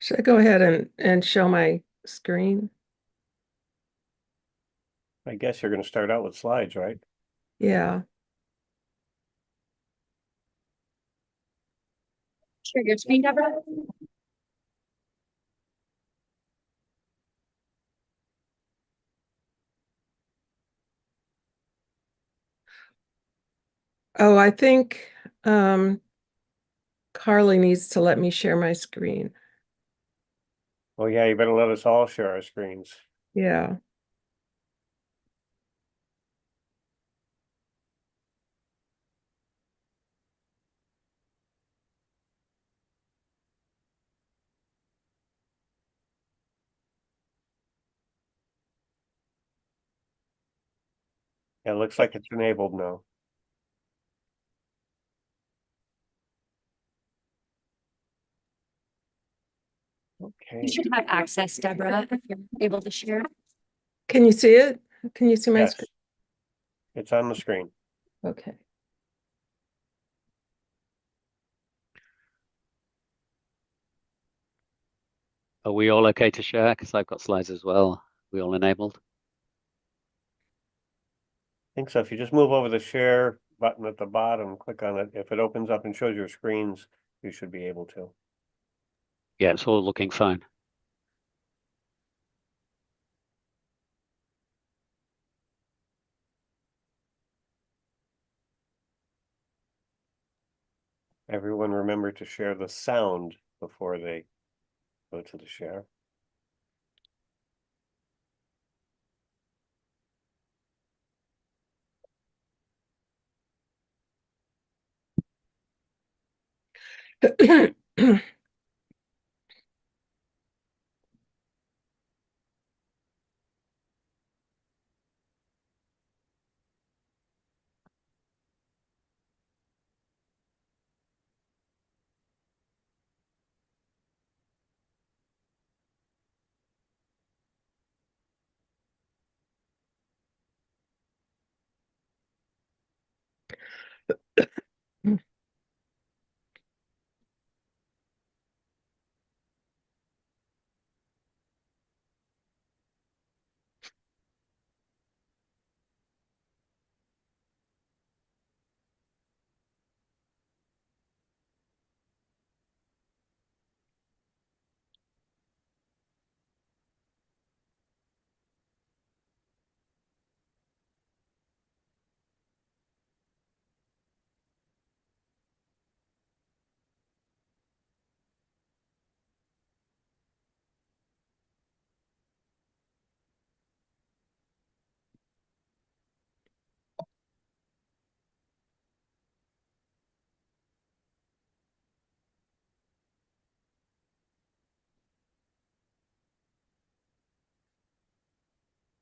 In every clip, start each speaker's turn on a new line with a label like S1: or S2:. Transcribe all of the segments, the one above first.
S1: Should I go ahead and show my screen?
S2: I guess you're going to start out with slides, right?
S1: Yeah.
S3: Share your screen, Deborah.
S1: Oh, I think Carly needs to let me share my screen.
S2: Well, yeah, you better let us all share our screens.
S1: Yeah.
S2: Yeah, it looks like it's enabled now. Okay.
S3: You should have access, Deborah, if you're able to share.
S1: Can you see it? Can you see my
S2: Yes.
S1: screen?
S2: It's on the screen.
S1: Okay.
S4: Are we all okay to share? Because I've got slides as well. We all enabled?
S2: I think so. If you just move over the share button at the bottom, click on it. If it opens up and shows your screens, you should be able to.
S4: Yeah, it's all looking fine.
S2: Everyone remember to share the sound before they go to the share.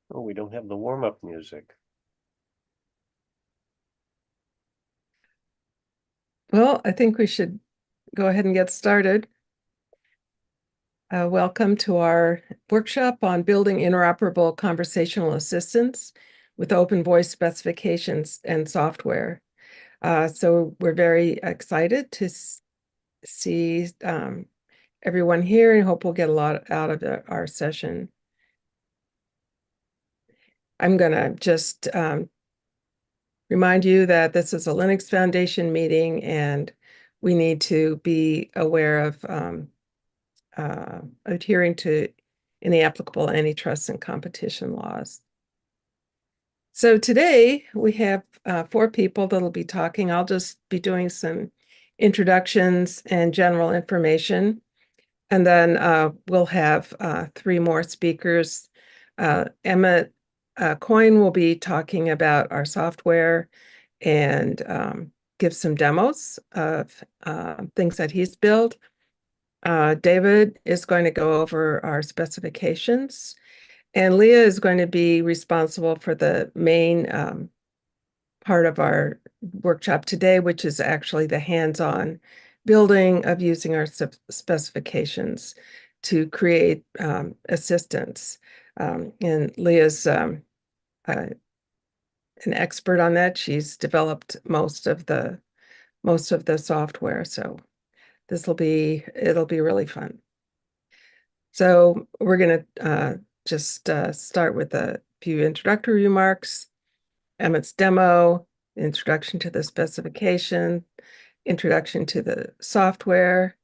S2: Oh, we don't have the warm-up music.
S1: Well, I think we should go ahead and get started. Welcome to our workshop on building interoperable conversational assistants with open voice specifications and software. So we're very excited to see everyone here and hope we'll get a lot out of our session. I'm going to just remind you that this is a Linux Foundation meeting and we need to be aware of adhering to any applicable antitrust and competition laws. So today we have 4 people that'll be talking. I'll just be doing some introductions and general information. And then we'll have 3 more speakers. Emma Coyne will be talking about our software and give some demos of things that he's built. David is going to go over our specifications, and Leah is going to be responsible for the main part of our workshop today, which is actually the hands-on building of using our specifications to create assistants. And Leah's an expert on that. She's developed most of the software, so it'll be really fun. So we're going to just start with a few introductory remarks, Emmett's demo, introduction to the specification, introduction to the software,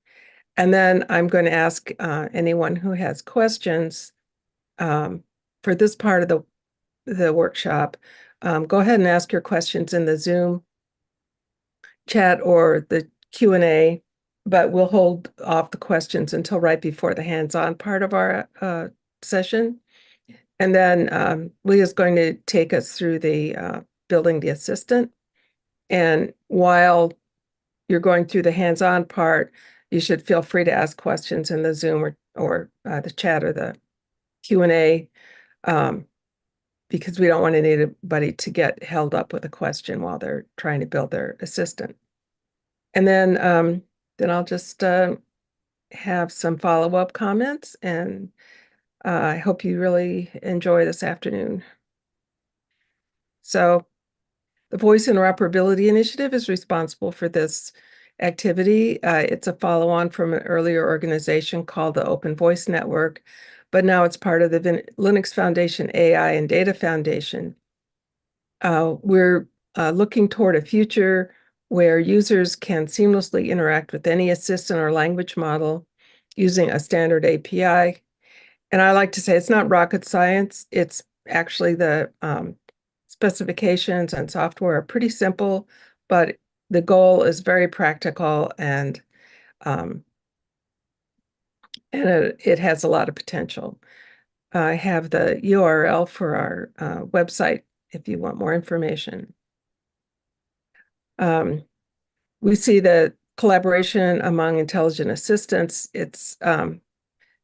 S1: and then I'm going to ask anyone who has questions for this part of the workshop. Go ahead and ask your questions in the Zoom chat or the Q&A, but we'll hold off the questions until right before the hands-on part of our session. And then Leah's going to take us through the building the assistant. And while you're going through the hands-on part, you should feel free to ask questions in the Zoom or the chat or the Q&A, because we don't want anybody to get held up with a question while they're trying to build their assistant. And then I'll just have some follow-up comments, and I hope you really enjoy this afternoon. So the Voice Interoperability Initiative is responsible for this activity. It's a follow-on from an earlier organization called the Open Voice Network, but now it's part of the Linux Foundation AI and Data Foundation. We're looking toward a future where users can seamlessly interact with any assistant or language model using a standard API. And I like to say it's not rocket science. It's actually the specifications and software are pretty simple, but the goal is very practical, and it has a lot of potential. I have the URL for our website if you want more information. We see the collaboration among intelligent assistants. It's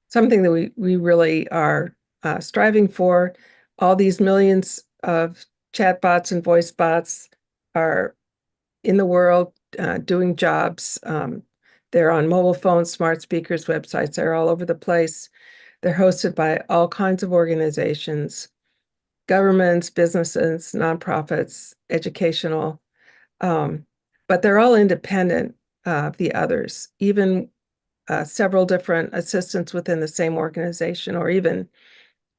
S1: something that we really are striving for. All these millions of chatbots and voice bots are in the world doing jobs. They're on mobile phones, smart speakers, websites. They're all over the place. They're hosted by all kinds of organizations, governments, businesses, nonprofits, educational, but they're all independent of the others, even several different assistants within the same organization, or even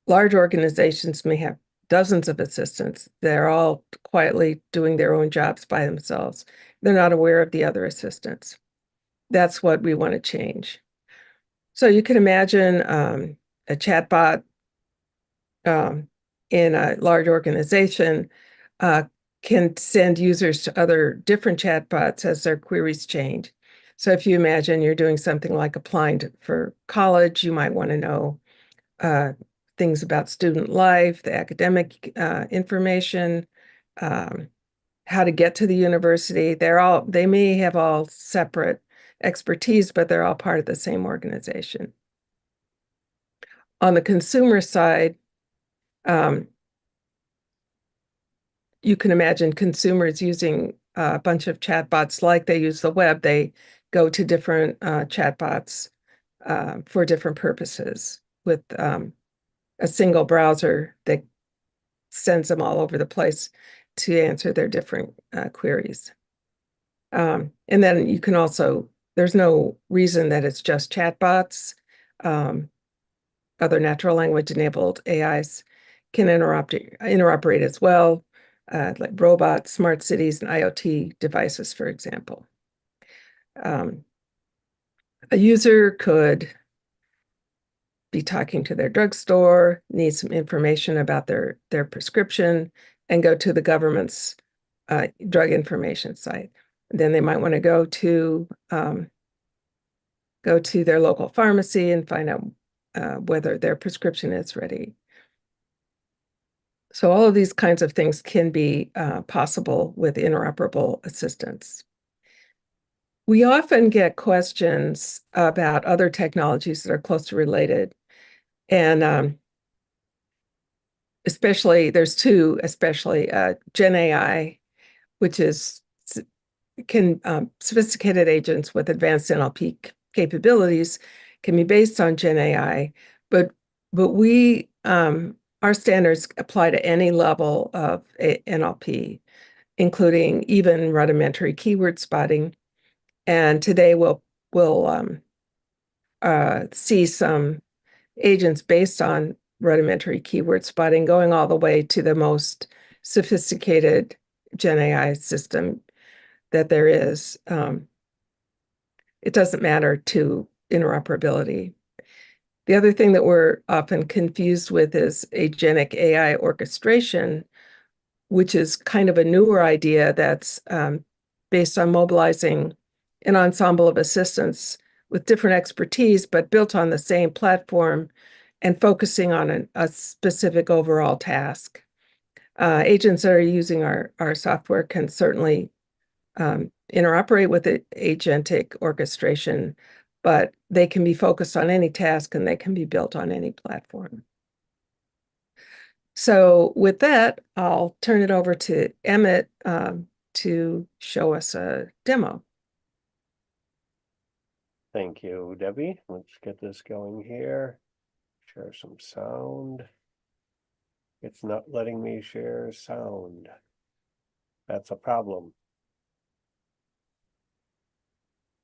S1: large organizations may have dozens of assistants. They're all quietly doing their own jobs by themselves. They're not aware of the other assistants. That's what we want to change. So you can imagine a chatbot in a large organization can send users to other different chatbots as their queries change. So if you imagine you're doing something like applying for college, you might want to know things about student life, the academic information, how to get to the university. They may have all separate expertise, but they're all part of the same organization. On the consumer side, you can imagine consumers using a bunch of chatbots like they use the web. They go to different chatbots for different purposes with a single browser that sends them all over the place to answer their different queries. And then you can also, there's no reason that it's just chatbots. Other natural language enabled AIs can interoperate as well, like robots, smart cities, and IoT devices, for example. A user could be talking to their drugstore, need some information about their prescription, and go to the government's drug information site. Then they might want to go to their local pharmacy and find out whether their prescription is ready. So all of these kinds of things can be possible with interoperable assistants. We often get questions about other technologies that are closely related. And especially, there's two, especially Gen AI, which is sophisticated agents with advanced NLP capabilities can be based on Gen AI, but we our standards apply to any level of NLP, including even rudimentary keyword spotting. And today we'll see some agents based on rudimentary keyword spotting going all the way to the most sophisticated Gen AI system that there is. It doesn't matter to interoperability. The other thing that we're often confused with is agentic AI orchestration, which is kind of a newer idea that's based on mobilizing an ensemble of assistants with different expertise, but built on the same platform and focusing on a specific overall task. Agents that are using our software can certainly interoperate with agentic orchestration, but they can be focused on any task and they can be built on any platform. So with that, I'll turn it over to Emmett to show us a demo.
S2: Thank you, Debbie. Let's get this going here. Share some sound. It's not letting me share sound. That's a problem.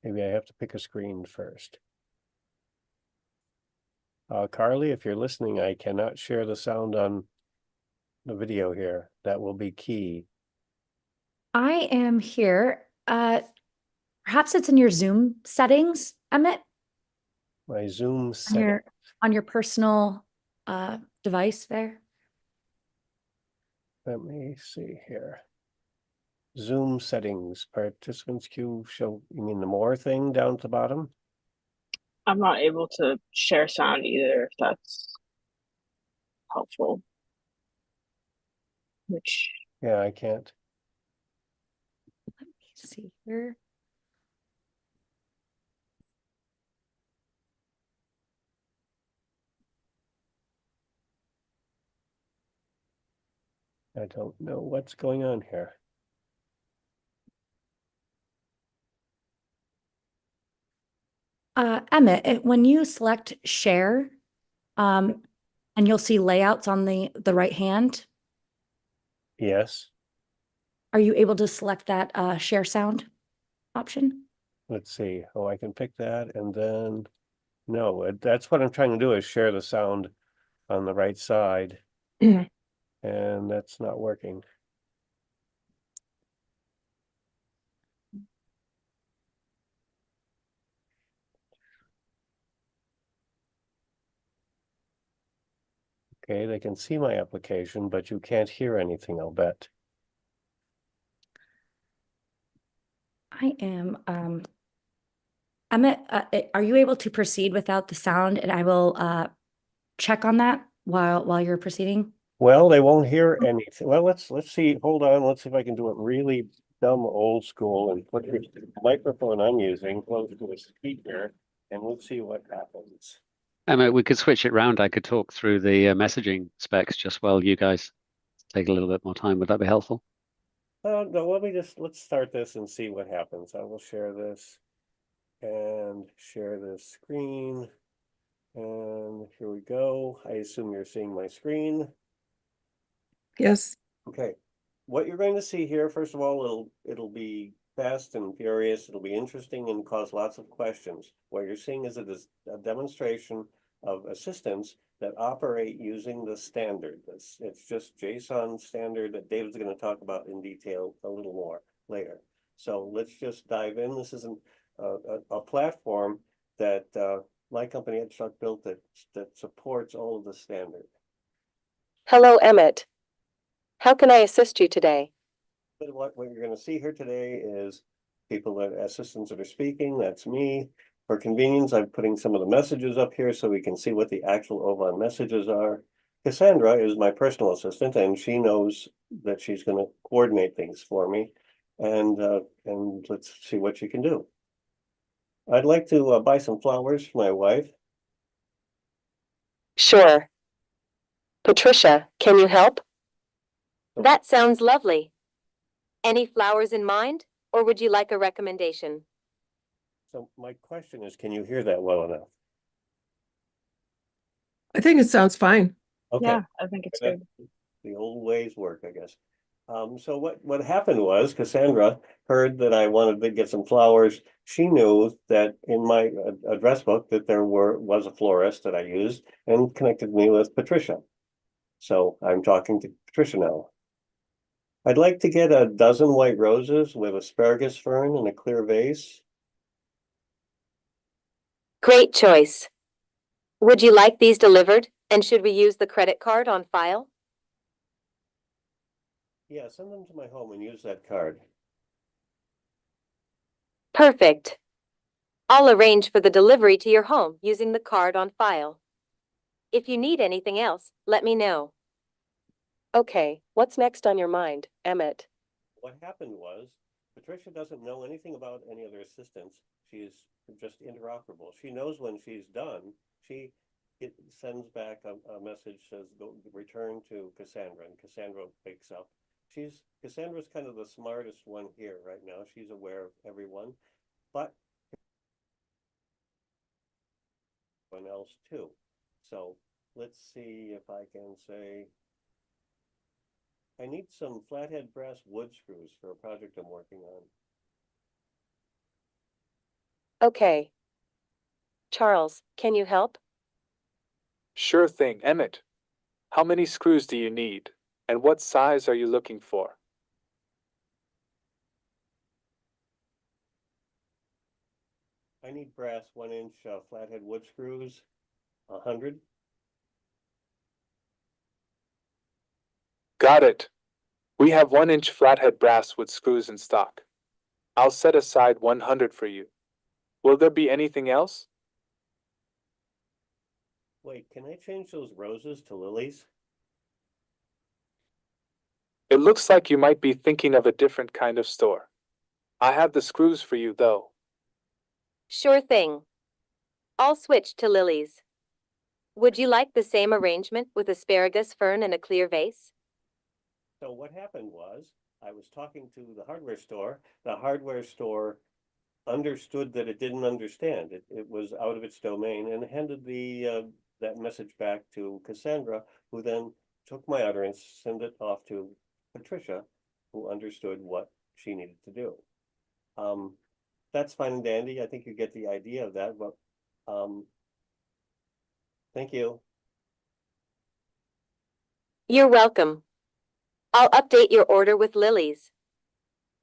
S2: Maybe I have to pick a screen first. Carly, if you're listening, I cannot share the sound on the video here. That will be key.
S3: I am here. Perhaps it's in your Zoom settings, Emmett,
S2: My Zoom
S3: on
S2: setting.
S3: your personal device there.
S2: Let me see here. Zoom settings, participants queue show, you mean the more thing down at the bottom?
S5: I'm not able to share sound either, if that's helpful. Which
S2: Yeah, I can't.
S3: Let me see here.
S2: I don't know what's going on here.
S3: Emmett, when you select share, and you'll see layouts on the right hand,
S2: Yes,
S3: are you able to select that share sound option?
S2: let's see. Oh, I can pick that and then, no, that's what I'm trying to do is share the sound on the right side. And that's not working. Okay, they can see my application, but you can't hear anything, I'll bet.
S3: I am. Emmett, are you able to proceed without the sound? And I will check on that while you're proceeding.
S2: Well, they won't hear anything. Well, let's see. Hold on. Let's see if I can do it really dumb old school and put the microphone I'm using close to a speaker, and we'll see what happens.
S4: Emma, we could switch it round. I could talk through the messaging specs just while you guys take a little bit more time. Would that be helpful?
S2: No, let's start this and see what happens. I will share this and share this screen. And here we go. I assume you're seeing my screen.
S1: Yes.
S2: Okay. What you're going to see here, first of all, it'll be fast and furious. It'll be interesting and cause lots of questions. What you're seeing is a demonstration of assistants that operate using the standard. It's just JSON standard that David's going to talk about in detail a little more later. So let's just dive in. This is a platform that my company at Chuck built that supports all of the standard.
S6: Hello, Emmett. How can I assist you today?
S2: But what you're going to see here today is assistants that are speaking. That's me. For convenience, I'm putting some of the messages up here so we can see what the actual Ovan messages are. Cassandra is my personal assistant, and she knows that she's going to coordinate things for me. And let's see what she can do. I'd like to buy some flowers for my wife.
S6: Sure. Patricia, can you help? That sounds lovely. Any flowers in mind, or would you like a recommendation?
S2: So my question is, can you hear that well enough?
S1: I think it sounds fine.
S2: Okay.
S5: Yeah, I think it's good.
S2: The old ways work, I guess. So what happened was Cassandra heard that I wanted to get some flowers. She knew that in my address book that there was a florist that I used and connected me with Patricia. So I'm talking to Patricia now. I'd like to get a dozen white roses with asparagus fern in a clear vase.
S6: Great choice. Would you like these delivered? And should we use the credit card on file?
S2: Yeah, send them to my home and use that card.
S6: Perfect. I'll arrange for the delivery to your home using the card on file. If you need anything else, let me know. Okay, what's next on your mind, Emmett?
S2: What happened was Patricia doesn't know anything about any other assistants. She's just interoperable. She knows when she's done. It sends back a message says go return to Cassandra, and Cassandra wakes up. Cassandra's kind of the smartest one here right now. She's aware of everyone, but everyone else too. So let's see if I can say I need some flathead brass wood screws for a project I'm working on.
S6: Okay. Charles, can you help?
S7: Sure thing, Emmett. How many screws do you need? And what size are you looking for?
S2: I need brass 1-inch flathead wood screws, 100.
S7: Got it. We have 1-inch flathead brass with screws in stock. I'll set aside 100 for you. Will there be anything else?
S2: Wait, can I change those roses to lilies?
S7: It looks like you might be thinking of a different kind of store. I have the screws for you, though.
S6: Sure thing. I'll switch to lilies. Would you like the same arrangement with asparagus fern in a clear vase?
S2: So what happened was I was talking to the hardware store. The hardware store understood that it didn't understand. It was out of its domain and handed that message back to Cassandra, who then took my utterance, sent it off to Patricia, who understood what she needed to do. That's fine and dandy. I think you get the idea of that, but thank you.
S6: You're welcome. I'll update your order with lilies.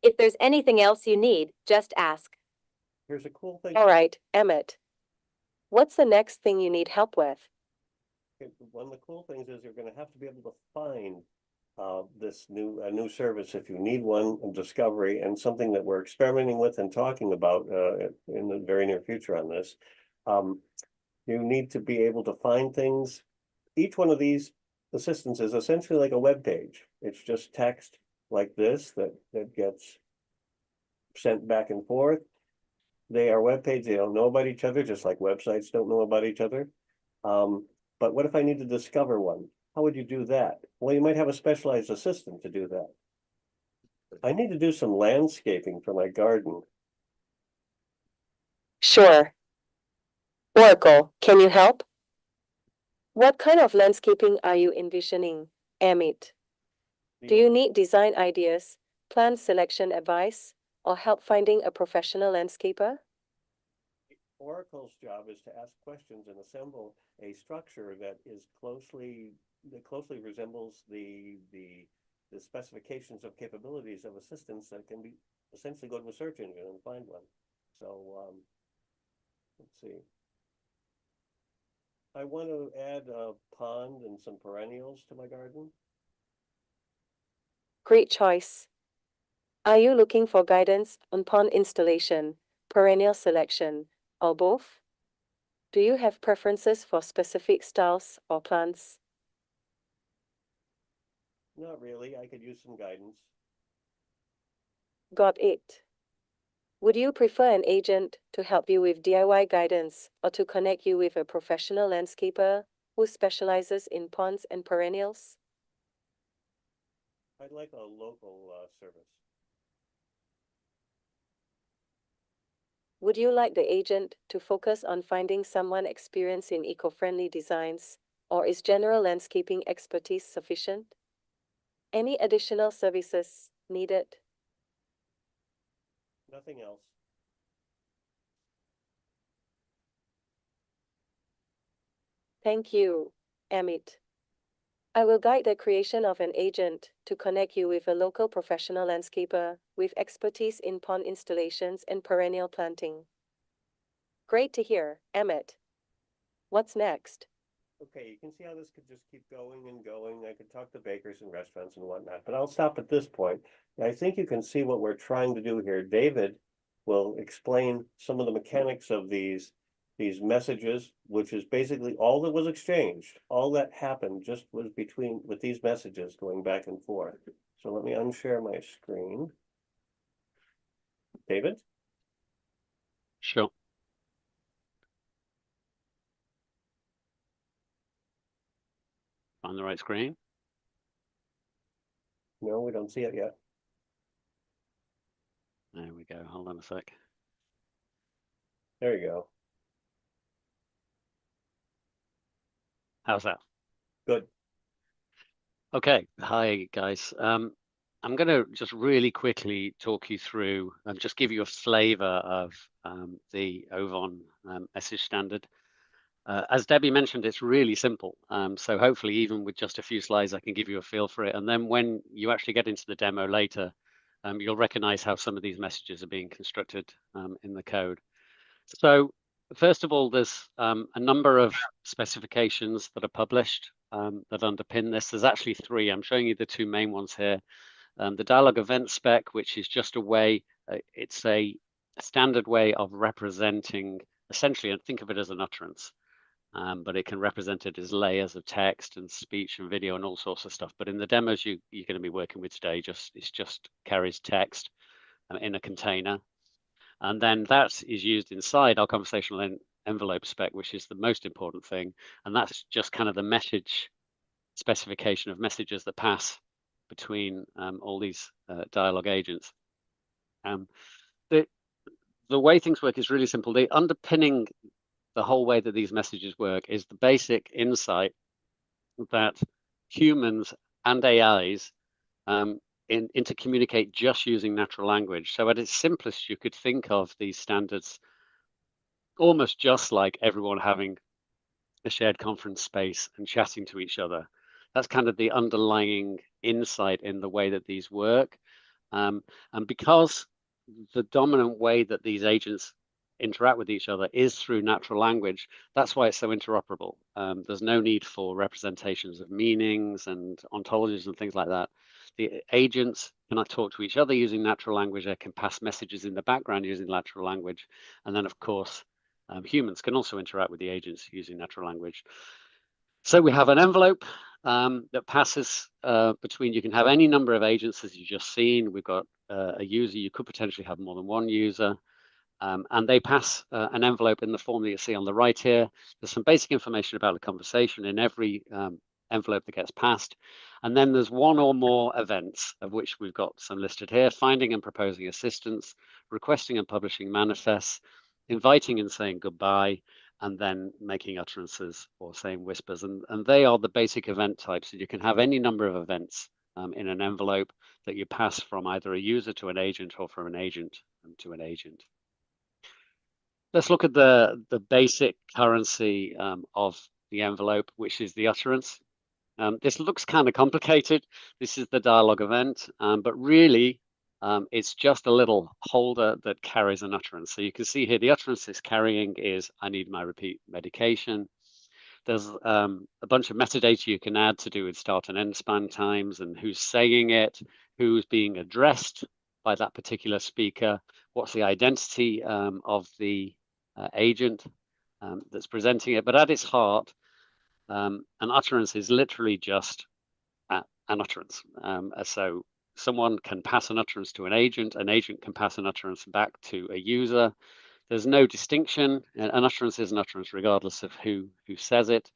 S6: If there's anything else you need, just ask.
S2: Here's a cool thing.
S6: All right, Emmett. What's the next thing you need help with?
S2: One of the cool things is you're going to have to be able to find this new service if you need one in discovery, and something that we're experimenting with and talking about in the very near future on this. You need to be able to find things. Each one of these assistants is essentially like a web page. It's just text like this that gets sent back and forth. They are web pages. They don't know about each other, just like websites don't know about each other. But what if I need to discover one? How would you do that? Well, you might have a specialized assistant to do that. I need to do some landscaping for my garden.
S6: Sure. Oracle, can you help? What kind of landscaping are you envisioning, Emmett? Do you need design ideas, plan selection advice, or help finding a professional landscaper?
S2: Oracle's job is to ask questions and assemble a structure that closely resembles the specifications of capabilities of assistants that can be essentially go to a search engine and find one. So let's see. I want to add a pond and some perennials to my garden.
S6: Great choice. Are you looking for guidance on pond installation, perennial selection, or both? Do you have preferences for specific styles or plants?
S2: Not really. I could use some guidance.
S6: Got it. Would you prefer an agent to help you with DIY guidance, or to connect you with a professional landscaper who specializes in ponds and perennials?
S2: I'd like a local service.
S6: Would you like the agent to focus on finding someone experienced in eco-friendly designs, Or is general landscaping expertise sufficient? Any additional services needed?
S2: Nothing else.
S6: Thank you, Amit. I will guide the creation of an agent to connect you with a local professional landscaper with expertise in pond installations and perennial planting. Great to hear, Amit. What's next?
S2: Okay, you can see how this could just keep going and going. I could talk to bakers and restaurants and whatnot, but I'll stop at this point. I think you can see what we're trying to do here. David will explain some of the mechanics of these messages, which is basically all that was exchanged. All that happened just was with these messages going back and forth. So let me unshare my screen. David?
S4: Sure. Find the right screen.
S2: No, we don't see it yet.
S4: There we go. Hold on a sec.
S2: There you go.
S4: How's that?
S2: Good.
S4: Okay. Hi, guys. I'm going to just really quickly talk you through and just give you a flavor of the OVON message standard. As Debbie mentioned, it's really simple. So hopefully, even with just a few slides, I can give you a feel for it. And then when you actually get into the demo later, you'll recognize how some of these messages are being constructed in the code. So first of all, there's a number of specifications that are published that underpin this. There's actually three. I'm showing you the two main ones here. The dialogue event spec, which is just a way, it's a standard way of representing, essentially, and think of it as an utterance. But it can represent it as layers of text and speech and video and all sorts of stuff. But in the demos you're going to be working with today, it just carries text in a container. And then that is used inside our conversational envelope spec, which is the most important thing. And that's just kind of the message specification of messages that pass between all these dialogue agents. The way things work is really simple. The underpinning the whole way that these messages work is the basic insight that humans and AIs intercommunicate just using natural language. So at its simplest, you could think of these standards almost just like everyone having a shared conference space and chatting to each other. That's kind of the underlying insight in the way that these work. And because the dominant way that these agents interact with each other is through natural language, that's why it's so interoperable. There's no need for representations of meanings and ontologies and things like that. The agents cannot talk to each other using natural language. They can pass messages in the background using natural language. And then, of course, humans can also interact with the agents using natural language. So we have an envelope that passes between, you can have any number of agents as you've just seen. We've got a user, you could potentially have more than one user. And they pass an envelope in the form that you see on the right here. There's some basic information about the conversation in every envelope that gets passed. And then there's one or more events, of which we've got some listed here: finding and proposing assistance, requesting and publishing manifests, inviting and saying goodbye, and then making utterances or saying whispers. And they are the basic event types. So you can have any number of events in an envelope that you pass from either a user to an agent or from an agent to an agent. Let's look at the basic currency of the envelope, which is the utterance. This looks kind of complicated. This is the dialogue event, but really it's just a little holder that carries an utterance. So you can see here the utterance it's carrying is, I need my repeat medication. There's a bunch of metadata you can add to do with start and end span times and who's saying it, who's being addressed by that particular speaker, what's the identity of the agent that's presenting it. But at its heart, an utterance is literally just an utterance. So someone can pass an utterance to an agent can pass an utterance back to a user. There's no distinction. An utterance is an utterance regardless of who says it.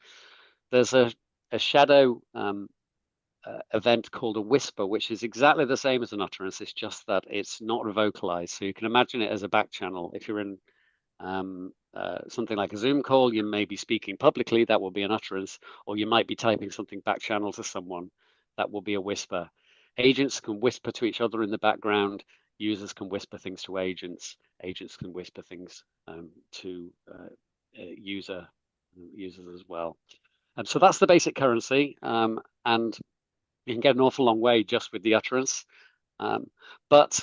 S4: There's a shadow event called a whisper, which is exactly the same as an utterance. It's just that it's not vocalized. So you can imagine it as a back channel. If you're in something like a Zoom call, you may be speaking publicly, that will be an utterance, or you might be typing something back channel to someone, that will be a whisper. Agents can whisper to each other in the background, users can whisper things to agents, agents can whisper things to users as well. And so that's the basic currency, and you can get an awful long way just with the utterance. But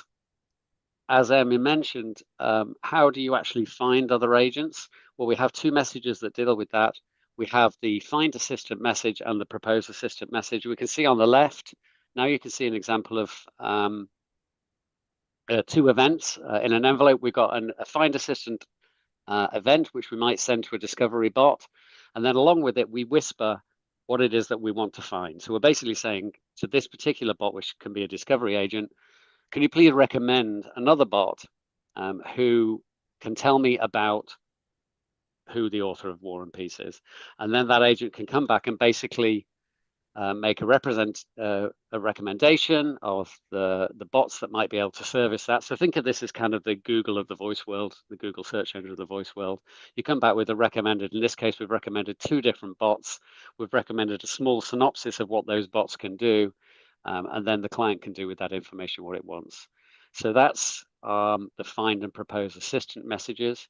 S4: as Emmy mentioned, how do you actually find other agents? Well, we have two messages that deal with that. We have the find assistant message and the propose assistant message. We can see on the left, now you can see an example of two events. In an envelope, we've got a find assistant event, which we might send to a discovery bot. And then along with it, we whisper what it is that we want to find. So we're basically saying to this particular bot, which can be a discovery agent, can you please recommend another bot who can tell me about who the author of War and Peace is? And then that agent can come back and basically make a recommendation of the bots that might be able to service that. So think of this as kind of the Google of the voice world, the Google search engine of the voice world. You come back with a recommended, in this case, we've recommended two different bots. We've recommended a small synopsis of what those bots can do. And then the client can do with that information what it wants. So that's the find and propose assistant messages.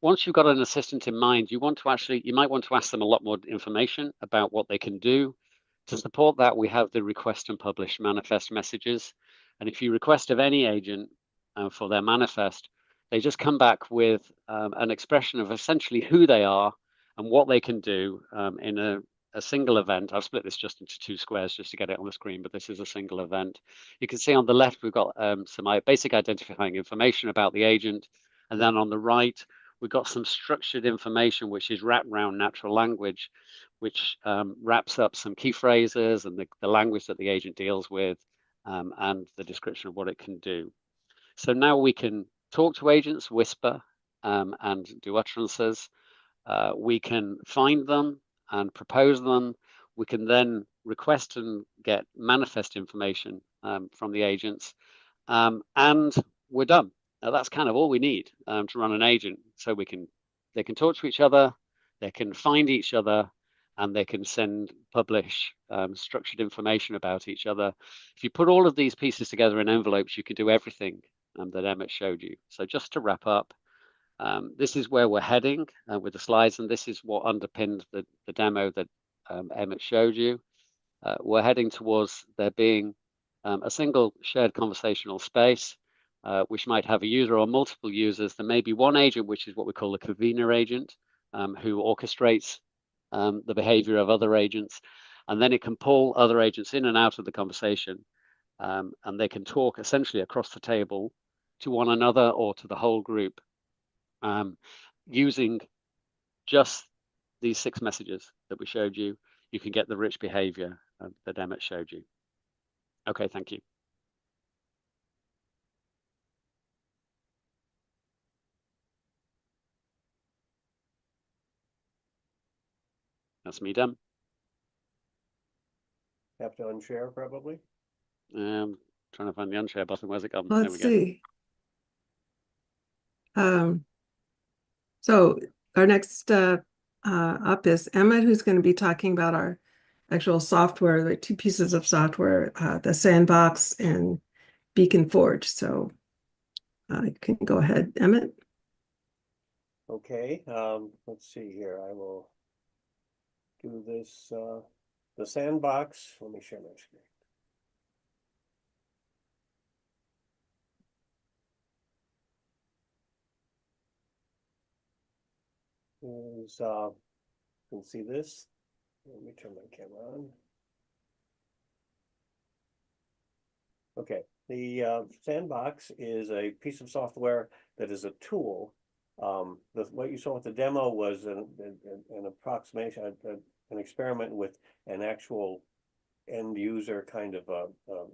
S4: Once you've got an assistant in mind, you might want to ask them a lot more information about what they can do. To support that, we have the request and publish manifest messages. And if you request of any agent for their manifest, they just come back with an expression of essentially who they are and what they can do in a single event. I've split this just into two squares just to get it on the screen, but this is a single event. You can see on the left, we've got some basic identifying information about the agent. And then on the right, we've got some structured information, which is wrapped around natural language, which wraps up some key phrases and the language that the agent deals with and the description of what it can do. So now we can talk to agents, whisper, and do utterances. We can find them and propose them. We can then request and get manifest information from the agents, and we're done. Now, that's kind of all we need to run an agent. So they can talk to each other, they can find each other, and they can publish structured information about each other. If you put all of these pieces together in envelopes, you can do everything that Emmett showed you. So just to wrap up, this is where we're heading with the slides, and this is what underpinned the demo that Emmett showed you. We're heading towards there being a single shared conversational space, which might have a user or multiple users. There may be one agent, which is what we call a convener agent, who orchestrates the behavior of other agents. And then it can pull other agents in and out of the conversation, and they can talk essentially across the table to one another or to the whole group, using just these 6 messages that we showed you. You can get the rich behavior that Emmett showed you. Okay, thank you. That's me done.
S2: Have to unshare probably.
S4: Trying to find the unshare button. Where's it gone?
S1: Let's
S4: there we go.
S1: see. So our next up is Emmett, who's going to be talking about our actual software, the 2 pieces of software, the Sandbox and BeaconForge. So you can go ahead, Emmett.
S2: Okay, let's see here. I will do this, the Sandbox. Let me share my screen. You can see this. Let me turn my camera on. Okay, the Sandbox is a piece of software that is a tool. What you saw with the demo was an approximation, an experiment with an actual end user kind of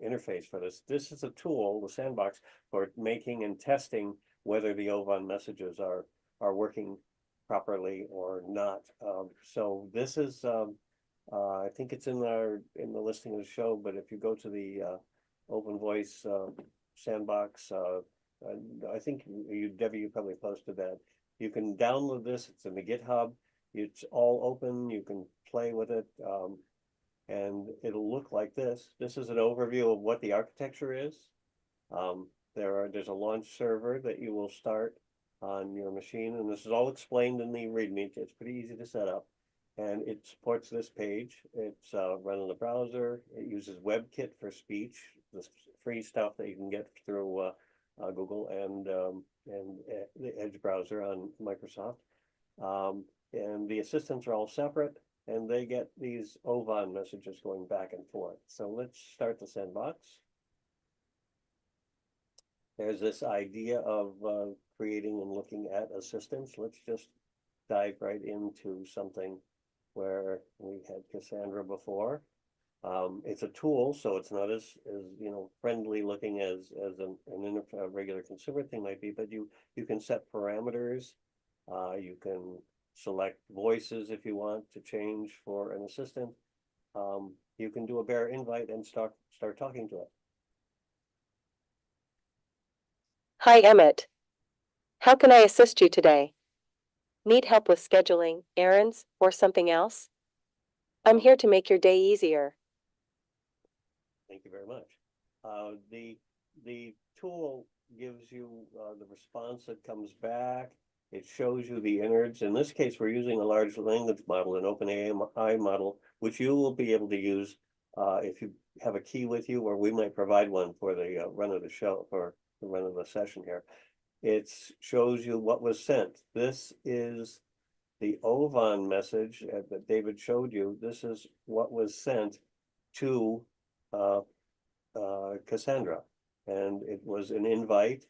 S2: interface for this. This is a tool, the Sandbox, for making and testing whether the OVON messages are working properly or not. So this is, I think it's in the listing of the show, but if you go to the Open Voice Sandbox I think Debbie, you probably posted that. You can download this. It's in the GitHub. It's all open. You can play with it. And it'll look like this. This is an overview of what the architecture is. There's a launch server that you will start on your machine, and this is all explained in the README. It's pretty easy to set up, and it supports this page. It's run in the browser. It uses WebKit for speech, this free stuff that you can get through Google and the Edge browser on Microsoft. And the assistants are all separate, and they get these OVON messages going back and forth. So let's start the sandbox. There's this idea of creating and looking at assistants. Let's just dive right into something where we had Cassandra before. It's a tool, so it's not as friendly looking as a regular consumer thing might be, but you can set parameters. You can select voices if you want to change for an assistant. You can do a bare invite and start talking to it.
S6: Hi, Emmett. How can I assist you today? Need help with scheduling, errands, or something else? I'm here to make your day easier.
S2: Thank you very much. The tool gives you the response that comes back. It shows you the innards. In this case, we're using a large language model, an OpenAI model, which you will be able to use if you have a key with you, or we might provide one for the run of the show, for the run of the session here. It shows you what was sent. This is the OVON message that David showed you. This is what was sent to Cassandra, and it was an invite,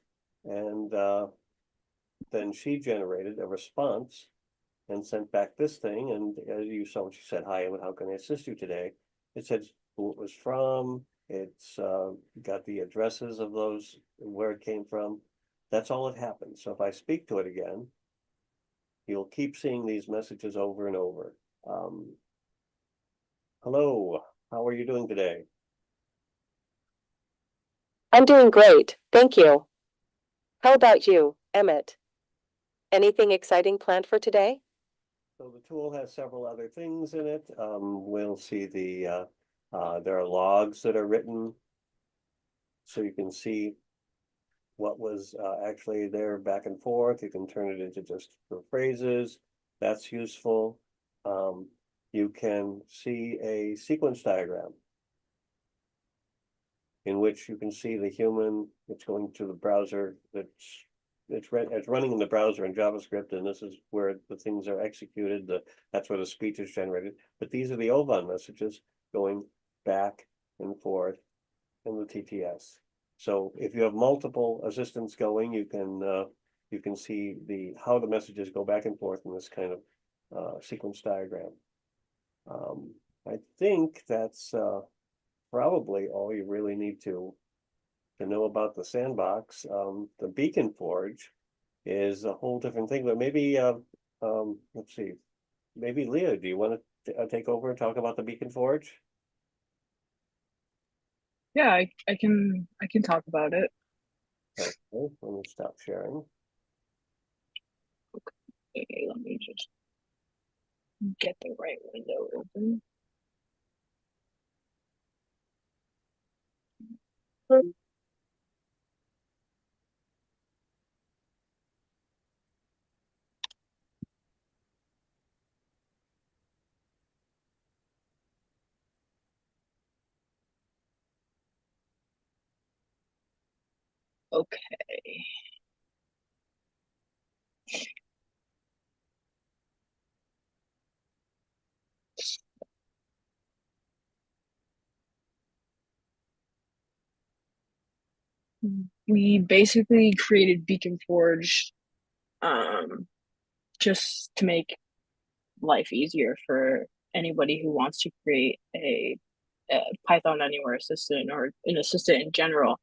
S2: and then she generated a response and sent back this thing. And as you saw, she said, "Hi, how can I assist you today?" It said who it was from. It's got the addresses of those, where it came from. That's all that happened. So if I speak to it again, you'll keep seeing these messages over and over. Hello, how are you doing today?
S6: I'm doing great, thank you. How about you, Emmett? Anything exciting planned for today?
S2: So the tool has several other things in it. We'll see there are logs that are written, so you can see what was actually there back and forth. You can turn it into just phrases. That's useful. You can see a sequence diagram in which you can see the human. It's going to the browser. It's running in the browser in JavaScript, and this is where the things are executed. That's where the speech is generated. But these are the OVON messages going back and forth in the TTS. So if you have multiple assistants going, you can see how the messages go back and forth in this kind of sequence diagram. I think that's probably all you really need to know about the sandbox. The BeaconForge is a whole different thing, but maybe let's see, maybe Leah, do you want to take over and talk about the BeaconForge?
S5: Yeah, I can talk about it.
S2: Okay, let me stop sharing.
S5: Okay, let me just get the right window open. Okay. We basically created BeaconForge just to make life easier for anybody who wants to create a Python Anywhere assistant or an assistant in general.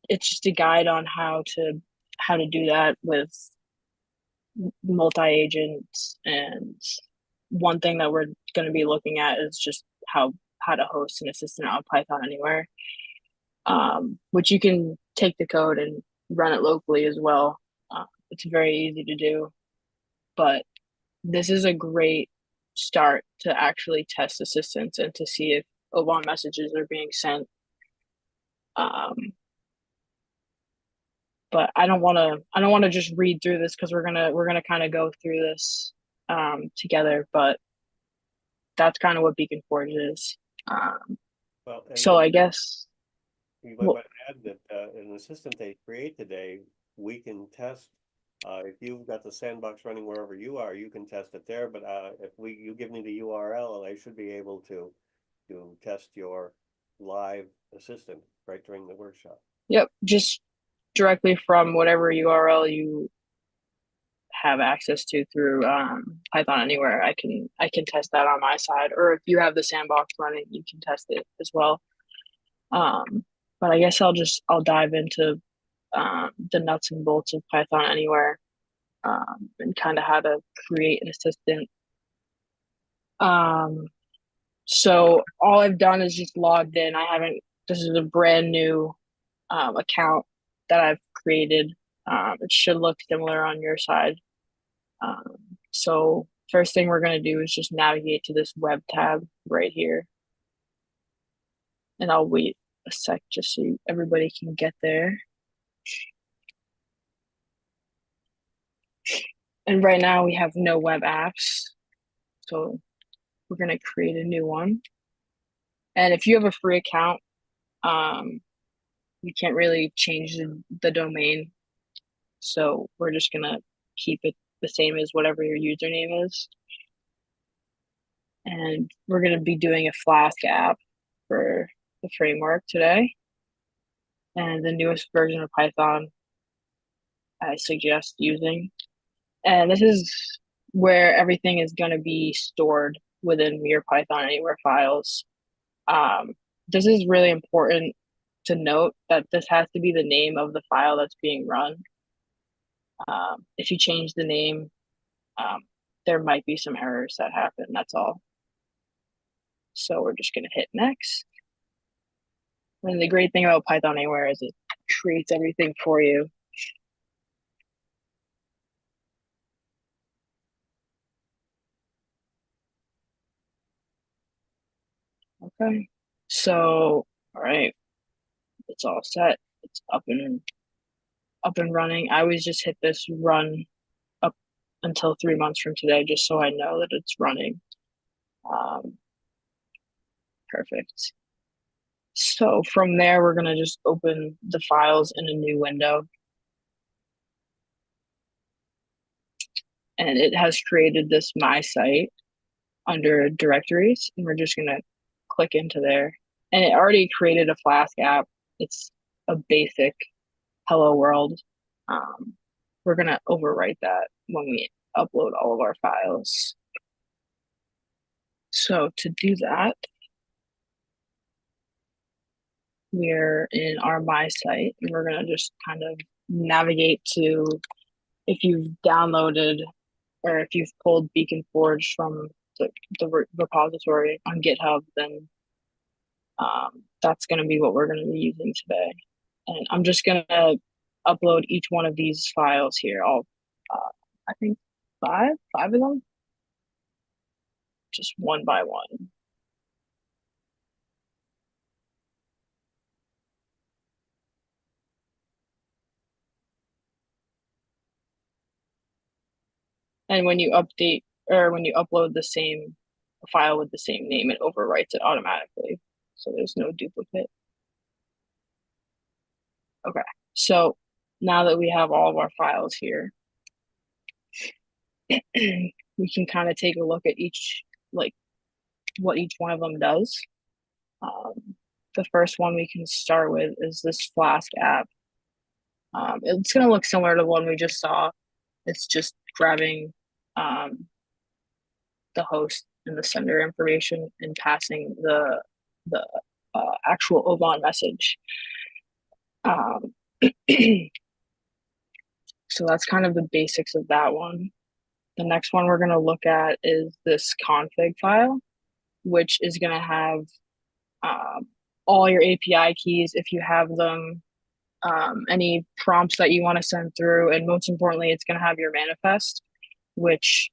S5: It's just a guide on how to do that with multi-agents, and one thing that we're going to be looking at is just how how to host an assistant on Python Anywhere, which you can take the code and run it locally as well. It's very easy to do, but this is a great start to actually test assistants and to see if OBON messages are being sent. But I don't want to just read through this because we're gonna kind of go through this together. But that's kind of what BeaconForge is.
S2: Well, and
S5: So I guess
S2: you might
S5: well,
S2: want to add that an assistant they create today, we can test. If you've got the sandbox running wherever you are, you can test it there. But if you give me the URL, I should be able to test your live assistant right during the workshop.
S5: yep, just directly from whatever URL you have access to through Python Anywhere. I can test that on my side, or if you have the sandbox running, you can test it as well. But I guess I'll dive into the nuts and bolts of Python Anywhere, and kind of how to create an assistant. So all I've done is just logged in. This is a brand new account that I've created. It should look similar on your side. So first thing we're going to do is just navigate to this web tab right here. And I'll wait a sec just so everybody can get there. And right now we have no web apps. So we're going to create a new one. And if you have a free account, you can't really change the domain. So we're just going to keep it the same as whatever your username is. And we're going to be doing a Flask app for the framework today. And the newest version of Python I suggest using. And this is where everything is going to be stored within your Python Anywhere files. This is really important to note that this has to be the name of the file that's being run. If you change the name, there might be some errors that happen, that's all. So we're just going to hit next. And the great thing about Python Anywhere is it creates everything for you. Okay, so all right, it's all set. It's up and running. I always just hit this run up until 3 months from today, just so I know that it's running. Perfect. So from there, we're gonna just open the files in a new window. And it has created this My Site under directories, and we're just gonna click into there. And it already created a Flask app. It's a basic hello world. We're gonna overwrite that when we upload all of our files. So to do that, we're in our My Site, and we're gonna just kind of navigate to, if you've downloaded or if you've pulled BeaconForge from the repository on GitHub, then that's going to be what we're going to be using today. And I'm just going to upload each one of these files here. I think five of them, just one by one. And when you update or when you upload the same file with the same name, it overwrites it automatically. So there's no duplicate. Okay, so now that we have all of our files here, we can kind of take a look at what each one of them does. The first one we can start with is this Flask app. It's going to look similar to the one we just saw. It's just grabbing the host and the sender information and passing the actual OBON message. So that's kind of the basics of that one. The next one we're going to look at is this config file, which is going to have all your API keys if you have them, any prompts that you want to send through, and most importantly, it's going to have your manifest, which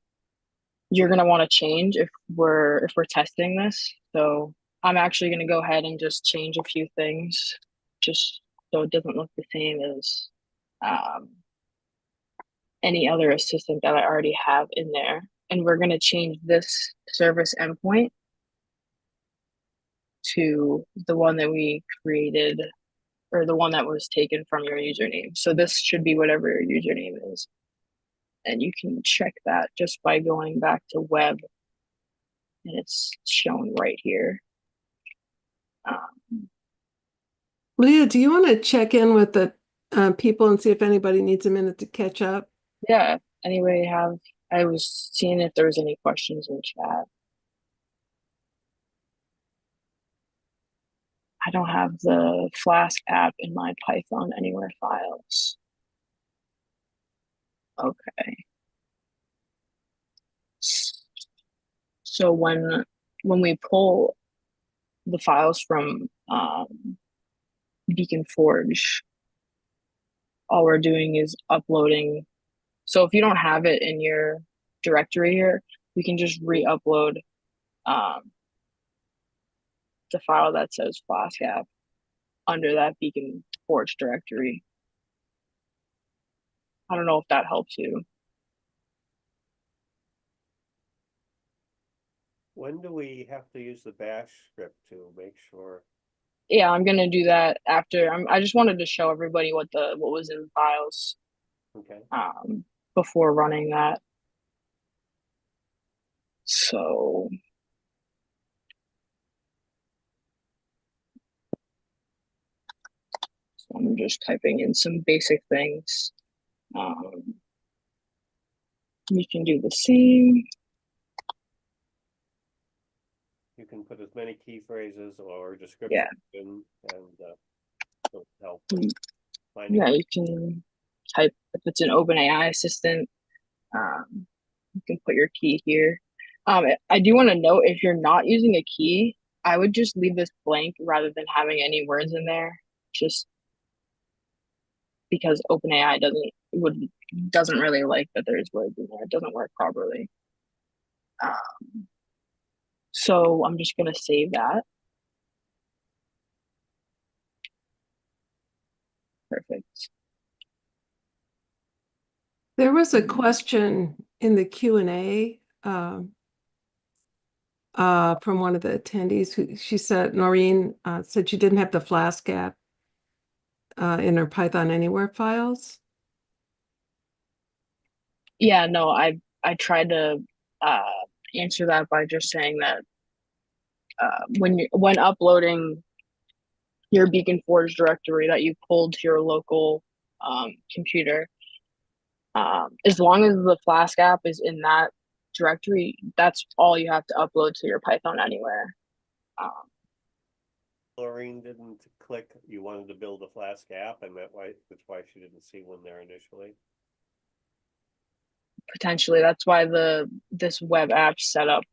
S5: you're going to want to change if we're testing this. So I'm actually going to go ahead and just change a few things just so it doesn't look the same as any other assistant that I already have in there. And we're going to change this service endpoint to the one that we created, or the one that was taken from your username. So this should be whatever your username is. And you can check that just by going back to web, and it's shown right here.
S1: Leah, do you want to check in with the people and see if anybody needs a minute to catch up?
S5: Yeah, anybody have, I was seeing if there was any questions in chat. I don't have the Flask app in my Python Anywhere files. Okay. So when we pull the files from BeaconForge, all we're doing is uploading. So if you don't have it in your directory here, we can just re-upload the file that says Flask app under that BeaconForge directory. I don't know if that helps you.
S2: When do we have to use the bash script to make sure?
S5: Yeah, I'm gonna do that after. I just wanted to show everybody what was in the files
S2: Okay.
S5: before running that. So I'm just typing in some basic things. You can do the same.
S2: You can put as many key phrases or descriptions in, and it'll help finding.
S5: Yeah, you can type, if it's an OpenAI assistant, you can put your key here. I do want to note, if you're not using a key, I would just leave this blank rather than having any words in there, just because OpenAI doesn't really like that there's words in there. It doesn't work properly. So I'm just gonna save that. Perfect.
S1: There was a question in the Q&A from one of the attendees who she said, Noreen said she didn't have the Flask app in her Python Anywhere files.
S5: Yeah, no, I tried to answer that by just saying that when uploading your BeaconForge directory that you pulled to your local computer, as long as the Flask app is in that directory, that's all you have to upload to your Python Anywhere.
S2: Lorraine didn't click, you wanted to build a Flask app, and that's why she didn't see one there initially.
S5: Potentially, that's why this web app set up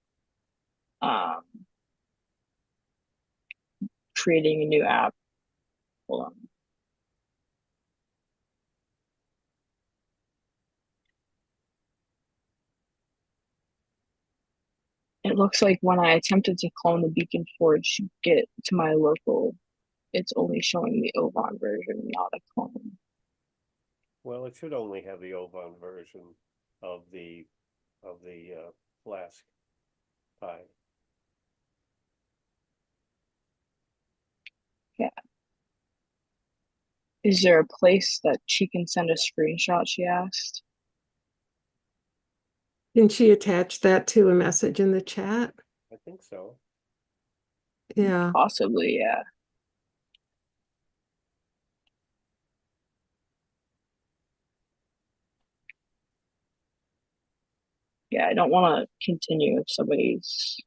S5: creating a new app. Hold on. It looks like when I attempted to clone the BeaconForge Git to my local, it's only showing the Ovan version, not a clone.
S2: Well, it should only have the Ovan version of the Flask Pi.
S5: Yeah. Is there a place that she can send a screenshot, she asked?
S1: Can she attach that to a message in the chat?
S2: I think so.
S1: Yeah.
S5: Possibly, yeah. Yeah, I don't want to continue if somebody's...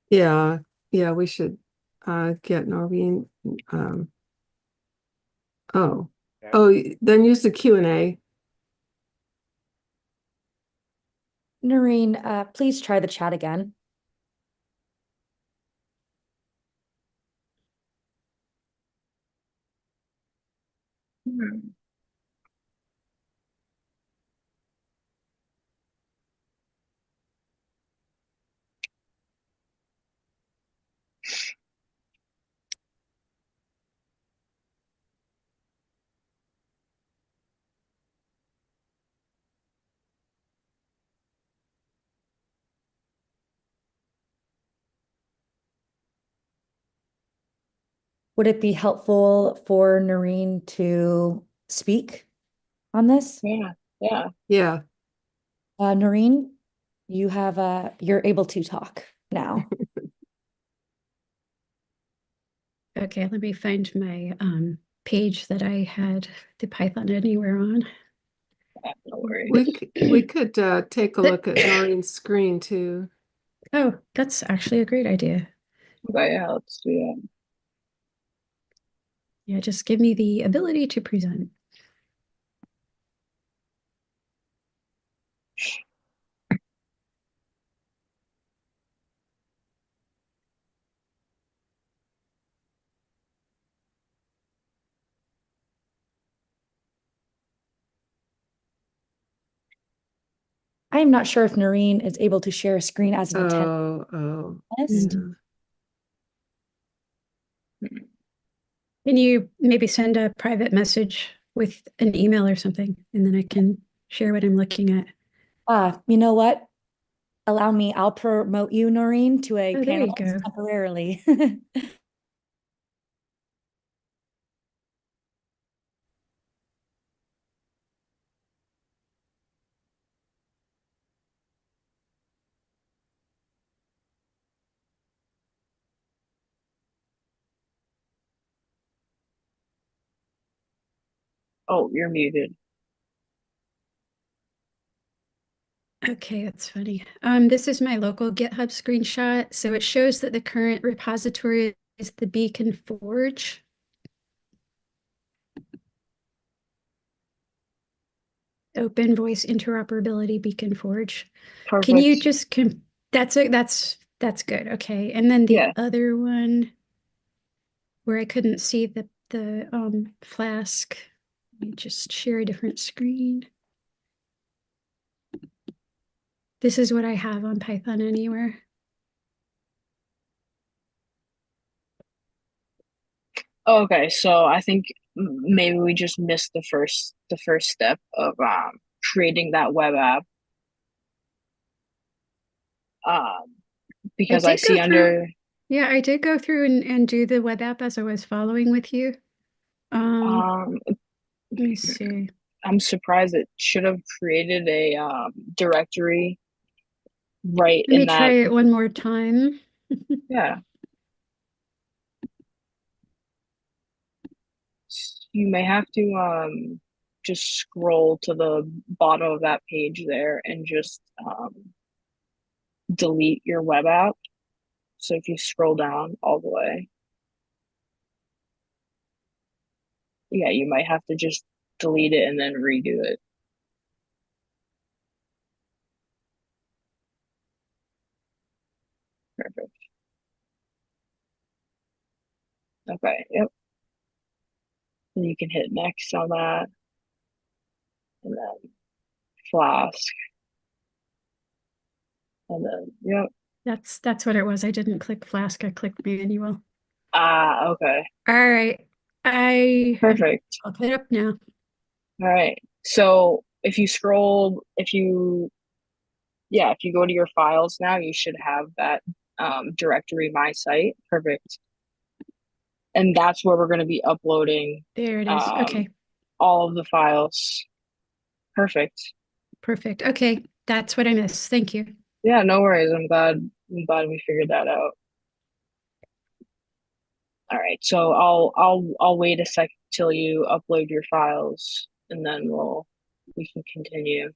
S1: Yeah, we should get Noreen. Then use the Q&A.
S3: Noreen, please try the chat again.
S5: Hmm.
S3: Would it be helpful for Noreen to speak on this?
S5: Yeah, yeah.
S1: Yeah.
S3: Noreen, you're able to talk now.
S8: Okay, let me find my page that I had the Python Anywhere on.
S5: No worries.
S1: We could take a look at Noreen's screen too.
S8: Oh, that's actually a great idea.
S5: Okay, yeah, let's do that.
S8: Yeah, just give me the ability to present.
S3: I am not sure if Noreen is able to share a screen as an
S1: Oh,
S3: attendee.
S1: yeah.
S8: Can you maybe send a private message with an email or something, and then I can share what I'm looking at?
S3: You know what? Allow me, I'll promote you, Noreen, to a
S8: Oh, there you
S3: panelist
S8: go.
S3: temporarily.
S5: Oh, you're muted.
S8: Okay, that's funny. This is my local GitHub screenshot. So it shows that the current repository is the BeaconForge. Open Voice Interoperability BeaconForge. Can you
S5: Perfect.
S8: just that's good. Okay. And then the
S5: Yeah.
S8: other one where I couldn't see the Flask. Let me just share a different screen. This is what I have on Python Anywhere.
S5: Okay, so I think maybe we just missed the first step of creating that web app. Because I
S8: did go
S5: see
S8: through,
S5: under
S8: yeah, I did go through and do the web app as I was following with you. Let me see.
S5: I'm surprised it should have created a directory right
S8: Let me
S5: in
S8: try
S5: that.
S8: it one more time.
S5: Yeah. You may have to just scroll to the bottom of that page there and just delete your web app. So if you scroll down all the way, yeah, you might have to just delete it and then redo it. Perfect. Okay, yep. And you can hit next on that. And then Flask. And then, yep.
S8: That's what it was. I didn't click Flask, I clicked manual.
S5: Ah, okay.
S8: All right.
S5: Perfect.
S8: I'll put it up now.
S5: All right. So if you go to your files now, you should have that directory, my site. Perfect. And that's where we're going to be uploading
S8: There it is. Okay,
S5: all of the files. Perfect.
S8: perfect. Okay, that's what I missed. Thank you.
S5: Yeah, no worries. I'm glad we figured that out. All right. So I'll wait a sec till you upload your files and then we can continue.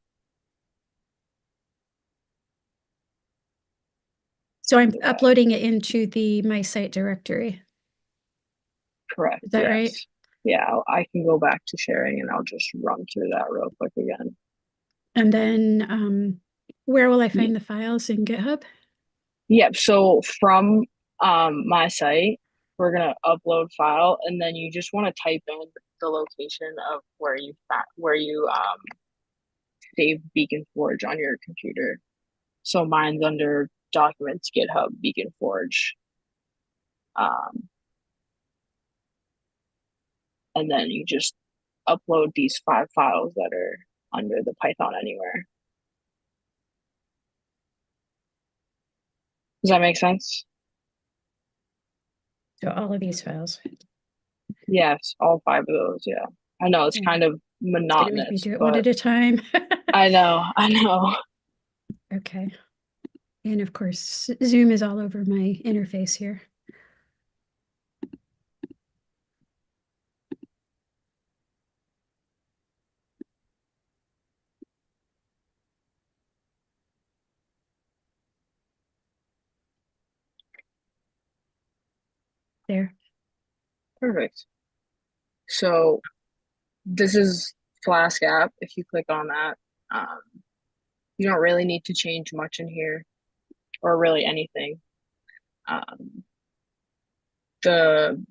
S8: So I'm uploading it into the my site directory.
S5: Correct.
S8: Is that
S5: yes.
S8: right?
S5: Yeah, I can go back to sharing and I'll just run through that real quick again.
S8: And then where will I find the files in GitHub?
S5: Yep. So from my site, we're gonna upload file, and then you just want to type in the location of where you save BeaconForge on your computer. So mine's under Documents, GitHub, BeaconForge. And then you just upload these 5 files that are under the Python Anywhere. Does that make sense?
S8: So all of these files.
S5: Yes, all 5 of those, yeah. I know it's
S8: Yeah.
S5: kind of
S8: It's gonna make me
S5: monotonous,
S8: do it one
S5: but
S8: at a time.
S5: I know.
S8: Okay. And of course, Zoom is all over my interface here. There.
S5: Perfect. So this is Flask app. If you click on that, you don't really need to change much in here, or really anything. The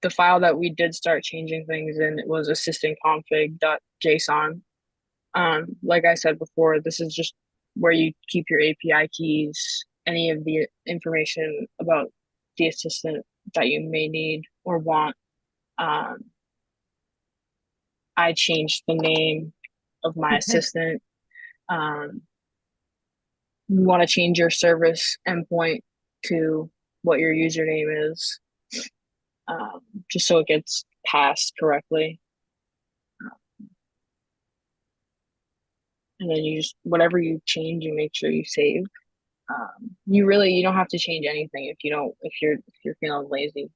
S5: file that we did start changing things in, it was assistantconfig.json. Like I said before, this is just where you keep your API keys, any of the information about the assistant that you may need or want. I changed the name of my
S8: Okay.
S5: assistant. You want to change your service endpoint to what your username is, just so it gets passed correctly. And then you just, whatever you change, you make sure you save. You don't have to change anything if you're feeling lazy.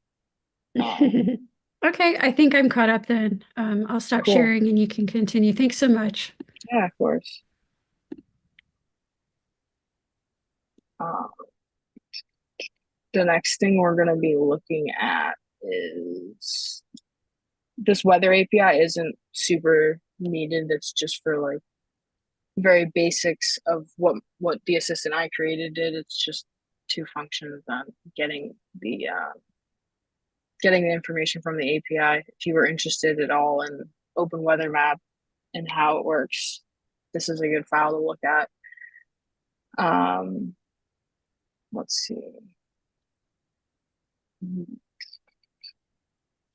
S8: Okay, I think I'm caught up then. I'll stop
S5: Cool.
S8: sharing and you can continue. Thanks so much.
S5: Yeah, of course. The next thing we're going to be looking at is this weather API isn't super needed. It's just for like very basics of what the assistant I created did. It's just 2 functions on getting the information from the API. If you were interested at all in Open Weather Map and how it works, this is a good file to look at. Let's see.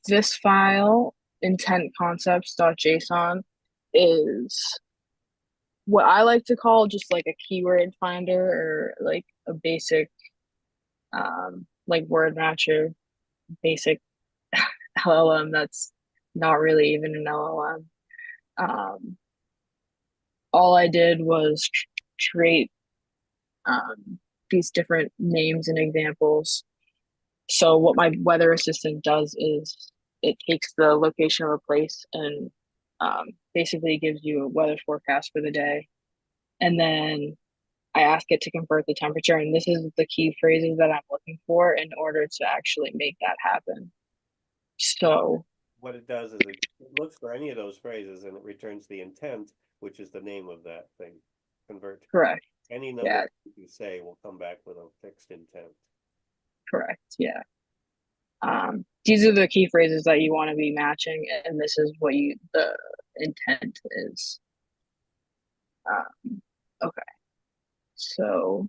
S5: This file, intentconcepts.json, is what I like to call just like a keyword finder, or like a basic like word matcher, basic LLM that's not really even an LLM. All I did was create these different names and examples. So what my weather assistant does is it takes the location of a place and basically gives you a weather forecast for the day. And then I ask it to convert the temperature, and this is the key phrases that I'm looking for in order to actually make that happen. So
S2: What it does is it looks for any of those phrases and it returns the intent, which is the name of that thing. Convert.
S5: correct.
S2: Any number
S5: Yeah.
S2: you say will come back with a fixed intent.
S5: Correct. Yeah. These are the key phrases that you want to be matching, and this is what the intent is. Okay. So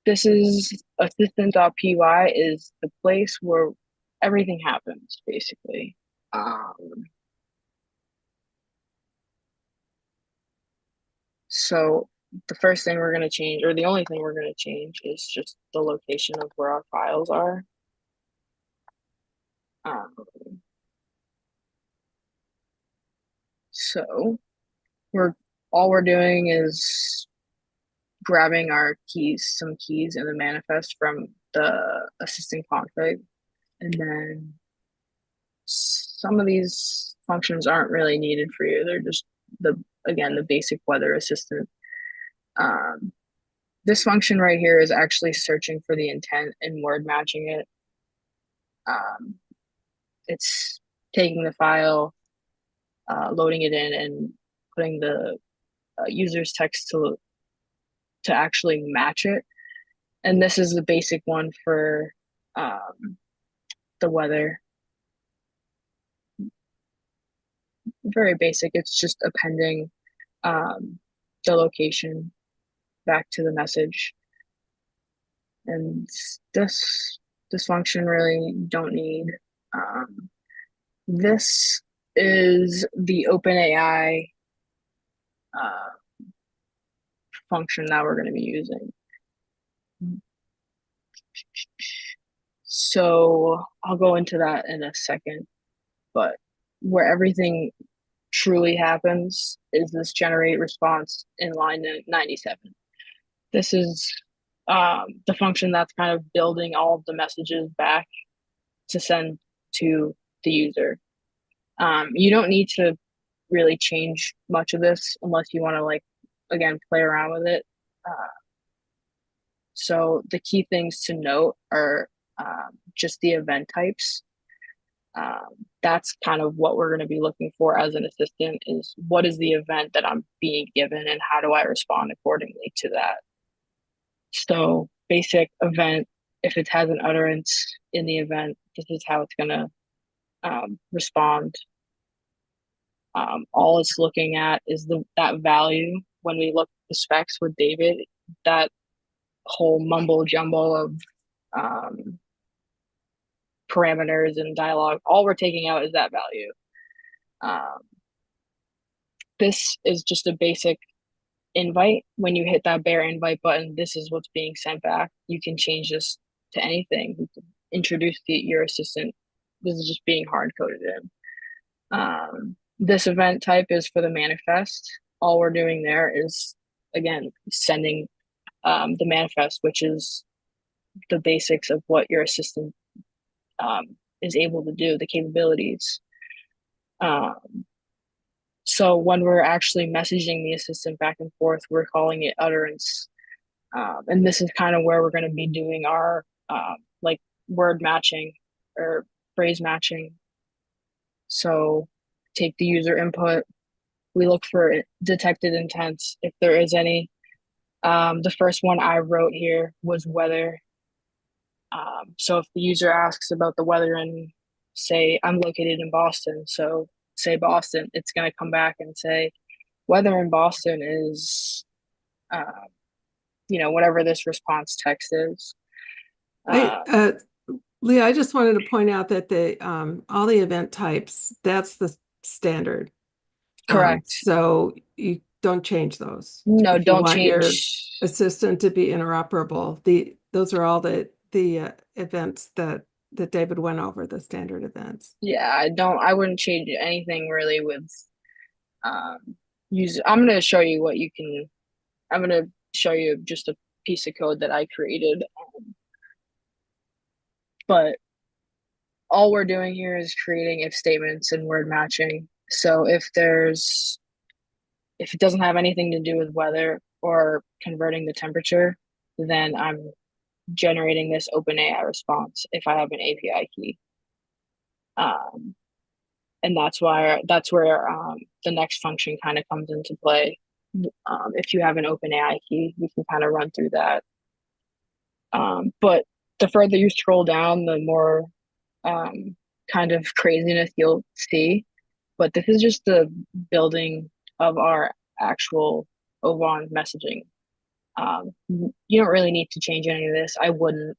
S5: this is assistant.py is the place where everything happens, basically. So the first thing we're going to change, or the only thing we're going to change, is just the location of where our files are. So all we're doing is grabbing our keys, some keys in the manifest from the assistant config, and then some of these functions aren't really needed for you. They're just the basic weather assistant. This function right here is actually searching for the intent and word matching it. It's taking the file, loading it in, and putting the user's text to actually match it. And this is the basic one for the weather. very basic. It's just appending the location back to the message. And this function really don't need. This is the OpenAI function that we're going to be using. So I'll go into that in a second, but where everything truly happens is this generate response in line 97. This is the function that's kind of building all of the messages back to send to the user. You don't need to really change much of this unless you want to, like, again, play around with it. So the key things to note are just the event types. That's kind of what we're going to be looking for as an assistant, is what is the event that I'm being given and how do I respond accordingly to that. So basic event, if it has an utterance in the event, this is how it's going to respond. All it's looking at is that value. When we look at the specs with David, that whole mumbo jumbo of parameters and dialogue, all we're taking out is that value. This is just a basic invite. When you hit that bare invite button, this is what's being sent back. You can change this to anything. You can introduce your assistant. This is just being hard coded in. This event type is for the manifest. All we're doing there is, again, sending the manifest, which is the basics of what your assistant is able to do, the capabilities. So when we're actually messaging the assistant back and forth, we're calling it utterance. And this is kind of where we're going to be doing our like word matching or phrase matching. So take the user input. We look for detected intents, if there is any. The first one I wrote here was weather. So if the user asks about the weather and say, I'm located in Boston, so say Boston, it's going to come back and say, weather in Boston is, whatever this response text is.
S1: Leah, I just wanted to point out that all the event types, that's the standard.
S5: Correct.
S1: So you don't change those.
S5: No,
S1: if
S5: don't
S1: you want
S5: change.
S1: Your assistant to be interoperable. Those are all the events that David went over, the standard events.
S5: Yeah, I wouldn't change anything really with I'm going to show you I'm going to show you just a piece of code that I created. But all we're doing here is creating if statements and word matching. So if it doesn't have anything to do with weather or converting the temperature, then I'm generating this OpenAI response if I have an API key. And that's where the next function kind of comes into play. If you have an OpenAI key, we can kind of run through that. But the further you scroll down, the more kind of craziness you'll see. But this is just the building of our actual OVON messaging. You don't really need to change any of this. I wouldn't.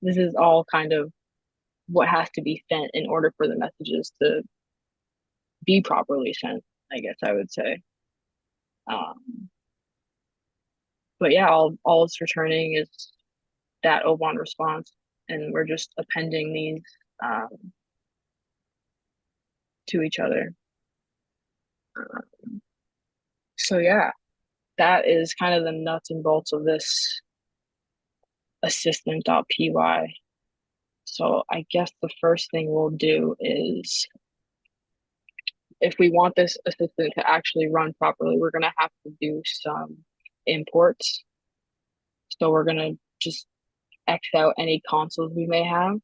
S5: This is all kind of what has to be sent in order for the messages to be properly sent, I guess I would say. But yeah, all it's returning is that OVON response, and we're just appending these to each other. So yeah, that is kind of the nuts and bolts of this assistant.py. So I guess the first thing we'll do is, if we want this assistant to actually run properly, we're going to have to do some imports. So we're going to just X out any consoles we may have.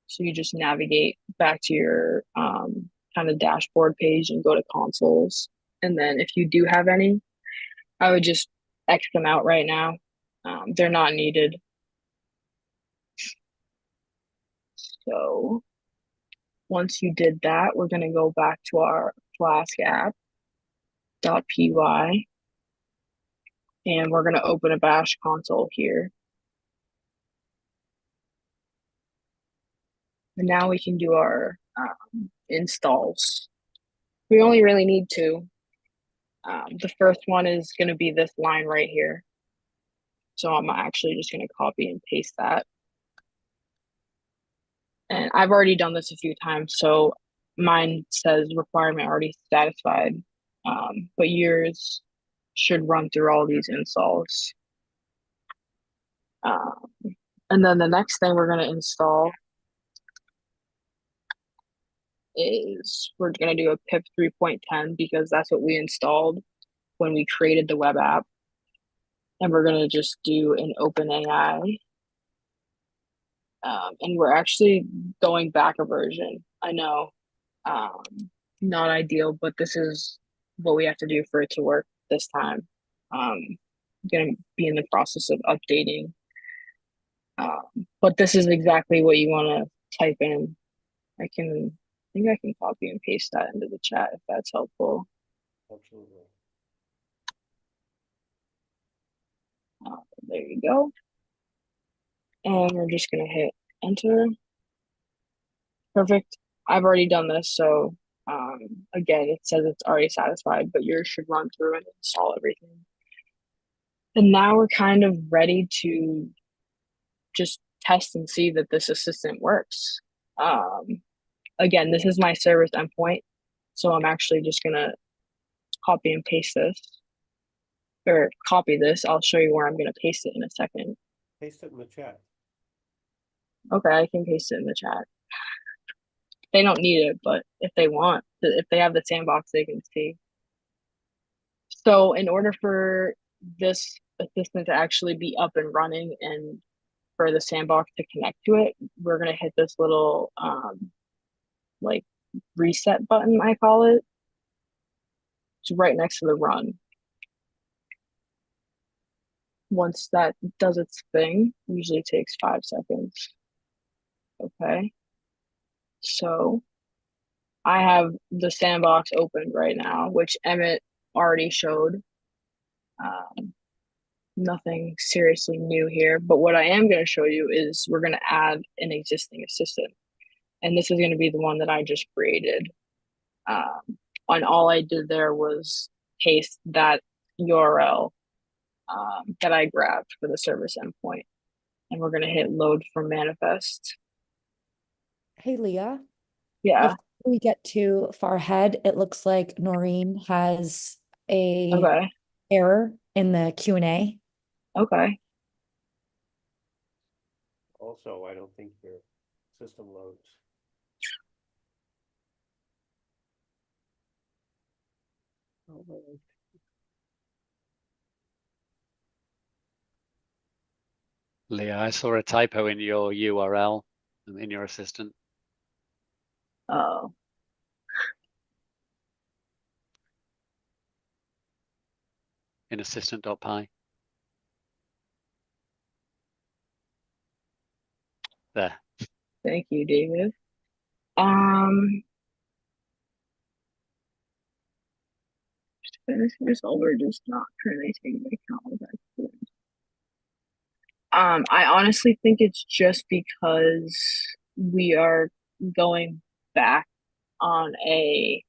S5: So you just navigate back to your kind of dashboard page and go to consoles. And then if you do have any, I would just X them out right now. They're not needed. So once you did that, we're going to go back to our Flask app.py, and we're going to open a bash console here. And now we can do our installs. We only really need two. The first one is going to be this line right here. So I'm actually just going to copy and paste that. And I've already done this a few times, so mine says requirement already satisfied, but yours should run through all these installs. And then the next thing we're going to install is we're going to do a pip 3.10 because that's what we installed when we created the web app. And we're going to just do an OpenAI. And we're actually going back a version. I know, not ideal, but this is what we have to do for it to work this time. I'm going to be in the process of updating. But this is exactly what you want to type in. I think I can copy and paste that into the chat if that's helpful.
S2: Absolutely.
S5: There you go. And we're just going to hit enter. Perfect. I've already done this, so again, it says it's already satisfied, but yours should run through and install everything. And now we're kind of ready to just test and see that this assistant works. Again, this is my service endpoint, so I'm actually just gonna copy and paste this, or copy this. I'll show you where I'm gonna paste it in a second.
S2: Paste it in the chat.
S5: Okay, I can paste it in the chat. They don't need it, but if they want, if they have the sandbox, they can see. So in order for this assistant to actually be up and running and for the sandbox to connect to it, we're going to hit this little like reset button, I call it. It's right next to the run. Once that does its thing, usually takes 5 seconds. Okay. So I have the sandbox opened right now, which Emmett already showed. Nothing seriously new here, but what I am going to show you is we're going to add an existing assistant, and this is going to be the one that I just created. And all I did there was paste that URL that I grabbed for the service endpoint, and we're going to hit load from manifest.
S3: Hey, Leah.
S5: Yeah.
S3: Before we get too far ahead, it looks like Noreen has a
S5: Okay.
S3: error in the Q&A.
S5: Okay.
S2: Also, I don't think your system loads.
S4: Leah, I saw a typo in your URL in your assistant.
S5: Oh.
S4: In assistant.py. There.
S5: Thank you, David. Finishing this over, just not currently taking account of that. I honestly think it's just because we are going back on a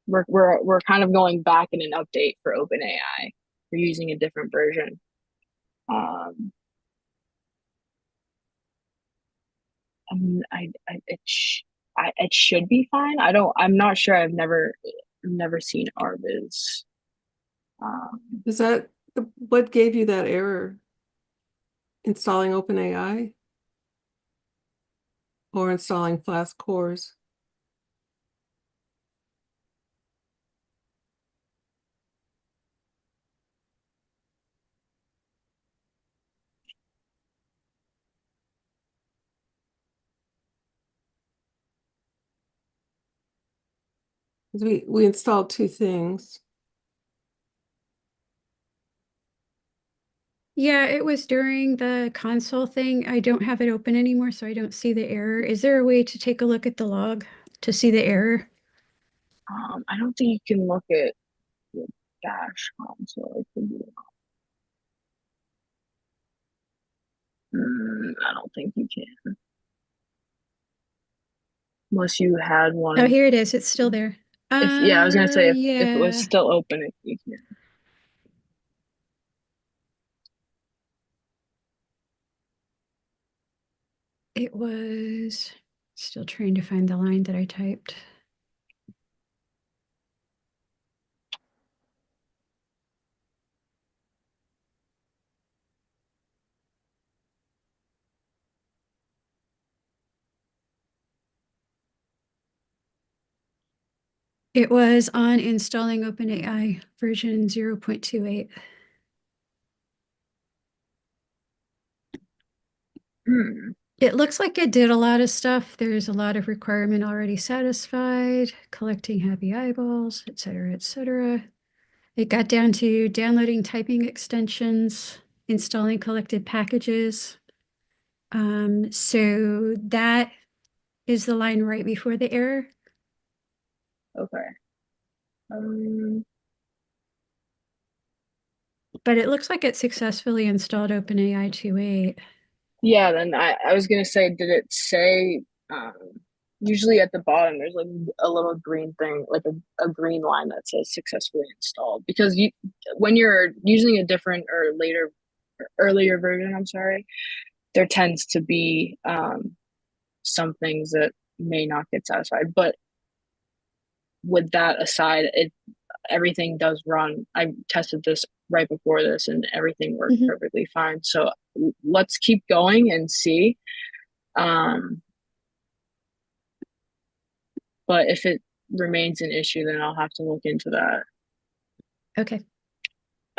S5: we're kind of going back in an update for OpenAI. We're using a different version. It should be fine. I'm not sure. I've never seen Arviz.
S1: Is that what gave you that error? Installing OpenAI or installing Flask cores? We installed two things.
S8: Yeah, it was during the console thing. I don't have it open anymore, so I don't see the error. Is there a way to take a look at the log to see the error?
S5: I don't think you can look at the dash console. It could be. I don't think you can. Unless you had one.
S8: Oh, here it is. It's still there.
S5: Yeah, I was gonna say if it was
S8: Yeah.
S5: still open, you can.
S8: It was still trying to find the line that I typed. It was on installing OpenAI version 0.28. It looks like it did a lot of stuff. There's a lot of requirement already satisfied, collecting happy eyeballs, et cetera, et cetera. It got down to downloading typing extensions, installing collected packages. So that is the line right before the error.
S5: Okay.
S8: But it looks like it successfully installed OpenAI 2.8.
S5: Yeah, then I was gonna say, did it say usually at the bottom there's like a little green thing, like a green line that says successfully installed. Because you when you're using a different or later or earlier version, I'm sorry, there tends to be some things that may not get satisfied. But with that aside, everything does run. I tested this right before this and everything worked perfectly fine. So let's keep going and see. But if it remains an issue, then I'll have to look into that.
S8: Okay.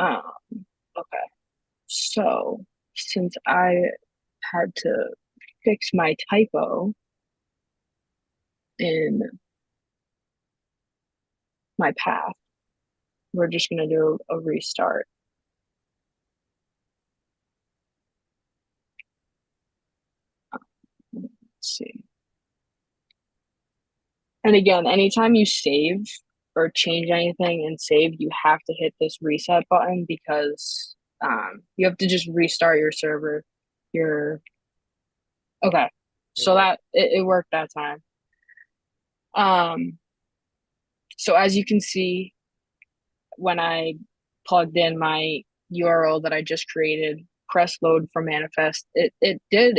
S5: Okay. So since I had to fix my typo in my path, we're just going to do a restart. Let's see. And again, anytime you save or change anything and save, you have to hit this reset button because you have to just restart your server. Okay. So that it worked that time. So as you can see, when I plugged in my URL that I just created, press load for manifest, it did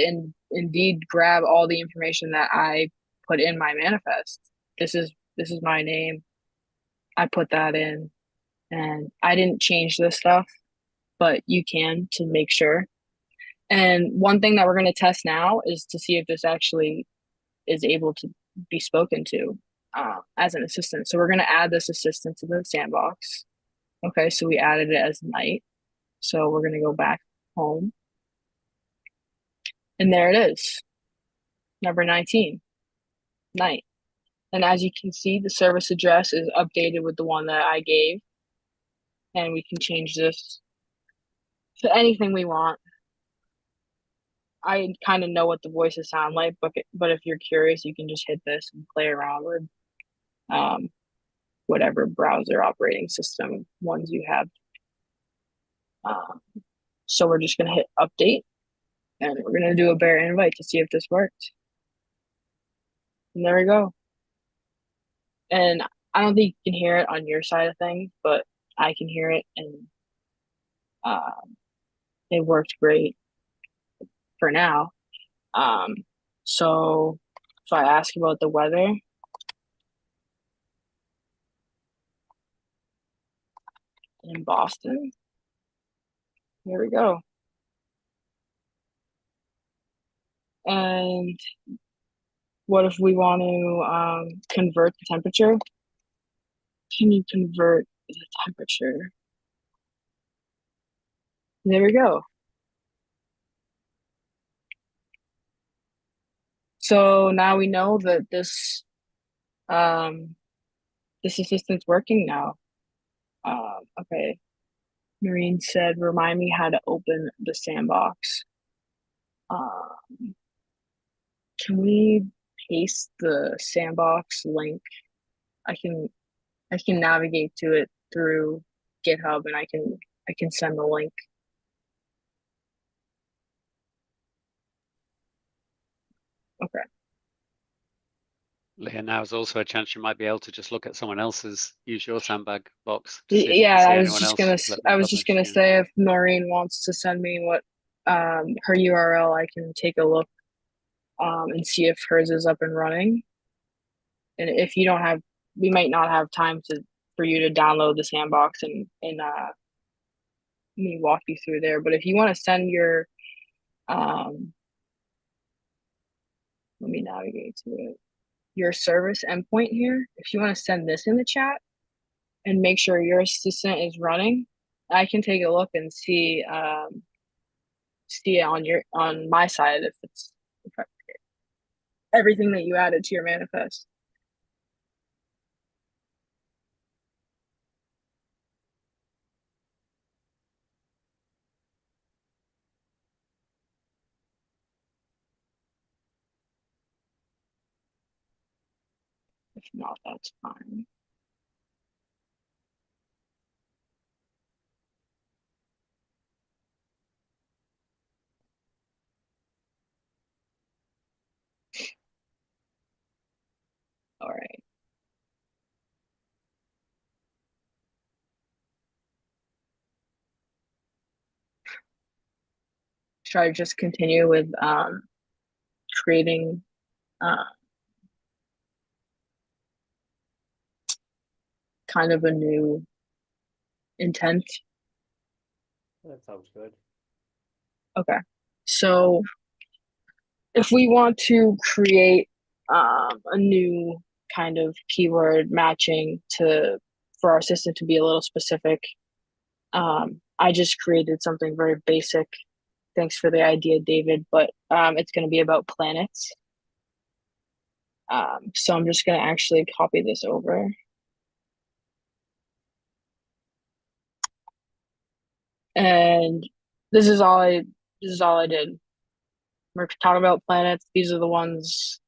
S5: indeed grab all the information that I put in my manifest. This is my name. I put that in, and I didn't change this stuff, but you can to make sure. And one thing that we're going to test now is to see if this actually is able to be spoken to as an assistant. So we're going to add this assistant to the sandbox. Okay, so we added it as night. So we're going to go back home. And there it is, number 19, night. And as you can see, the service address is updated with the one that I gave. And we can change this to anything we want. I kind of know what the voices sound like, but if you're curious, you can just hit this and play around with whatever browser operating system ones you have. So we're just going to hit update, and we're going to do a bear invite to see if this worked. And there we go. And I don't think you can hear it on your side of things, but I can hear it, and it worked great for now. So if I ask about the weather, in Boston, here we go. And what if we want to convert the temperature? Can you convert the temperature? There we go. So now we know that this assistant's working now. Okay. Noreen said, remind me how to open the sandbox. Can we paste the sandbox link? I can navigate to it through GitHub, and I can send the link. Okay.
S4: Leah, now is also a chance you might be able to just look at someone else's, use your sandbag box to see if you
S5: Yeah,
S4: can see
S5: I was
S4: anyone
S5: just
S4: else.
S5: gonna say, if Noreen wants to send me what her URL, I can take a look and see if hers is up and running. And if you don't have, we might not have time for you to download the sandbox and me walk you through there. But if you want to send your let me navigate to it, your service endpoint here. If you want to send this in the chat and make sure your assistant is running, I can take a look and see on my side if everything that you added to your manifest. If not, that's fine. All right. Should I just continue with creating kind of a new intent?
S2: That sounds good.
S5: Okay. So if we want to create a new kind of keyword matching for our system to be a little specific, I just created something very basic. Thanks for the idea, David, but it's going to be about planets. So I'm just going to actually copy this over. And this is all I did. We're talking about planets. These are the ones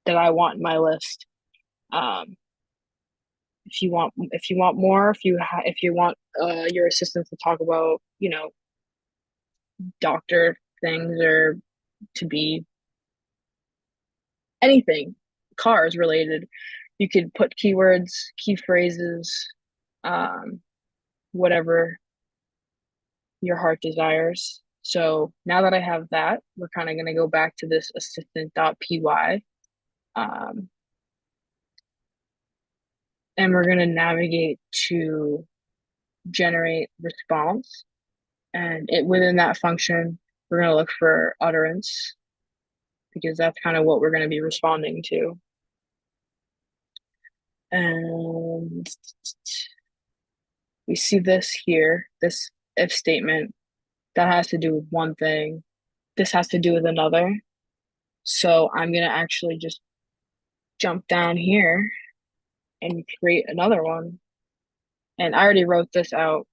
S5: that I want in my list. If you want more, if you want your assistant to talk about, doctor things, or to be anything cars related, you could put keywords, key phrases, whatever your heart desires. So now that I have that, we're kind of going to go back to this assistant.py. And we're going to navigate to generate response. And within that function, we're going to look for utterance, because that's kind of what we're going to be responding to. And we see this here, this if statement that has to do with one thing. This has to do with another. So I'm going to actually just jump down here and create another one. And I already wrote this out.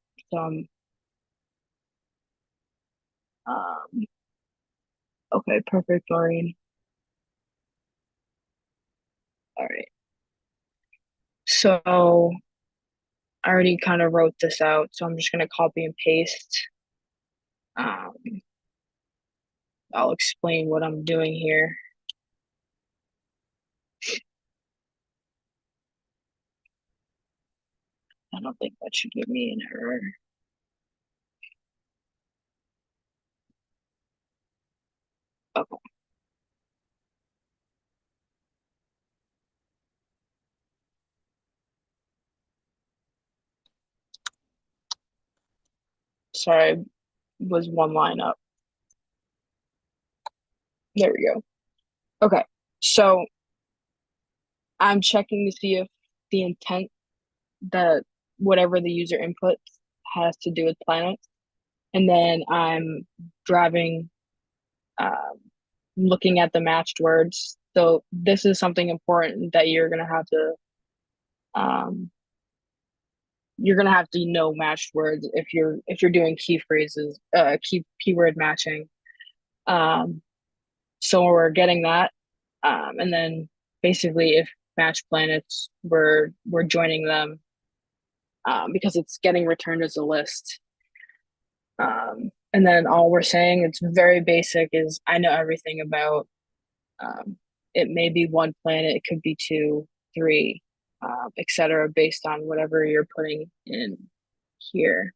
S5: Okay, perfect, Maureen. All right. So I already kind of wrote this out, so I'm just going to copy and paste. I'll explain what I'm doing here. I don't think that should give me an error. Okay. Sorry, was one line up. There we go. Okay, so I'm checking to see if the intent that whatever the user input has to do with planets. And then I'm driving, looking at the matched words. So this is something important that you're going to have to you're gonna have to know matched words if you're doing key phrases, keyword matching. So we're getting that, and then basically if match planets, we're joining them, because it's getting returned as a list. And then all we're saying, it's very basic, is I know everything about, it may be one planet, it could be two, three, etc., based on whatever you're putting in here.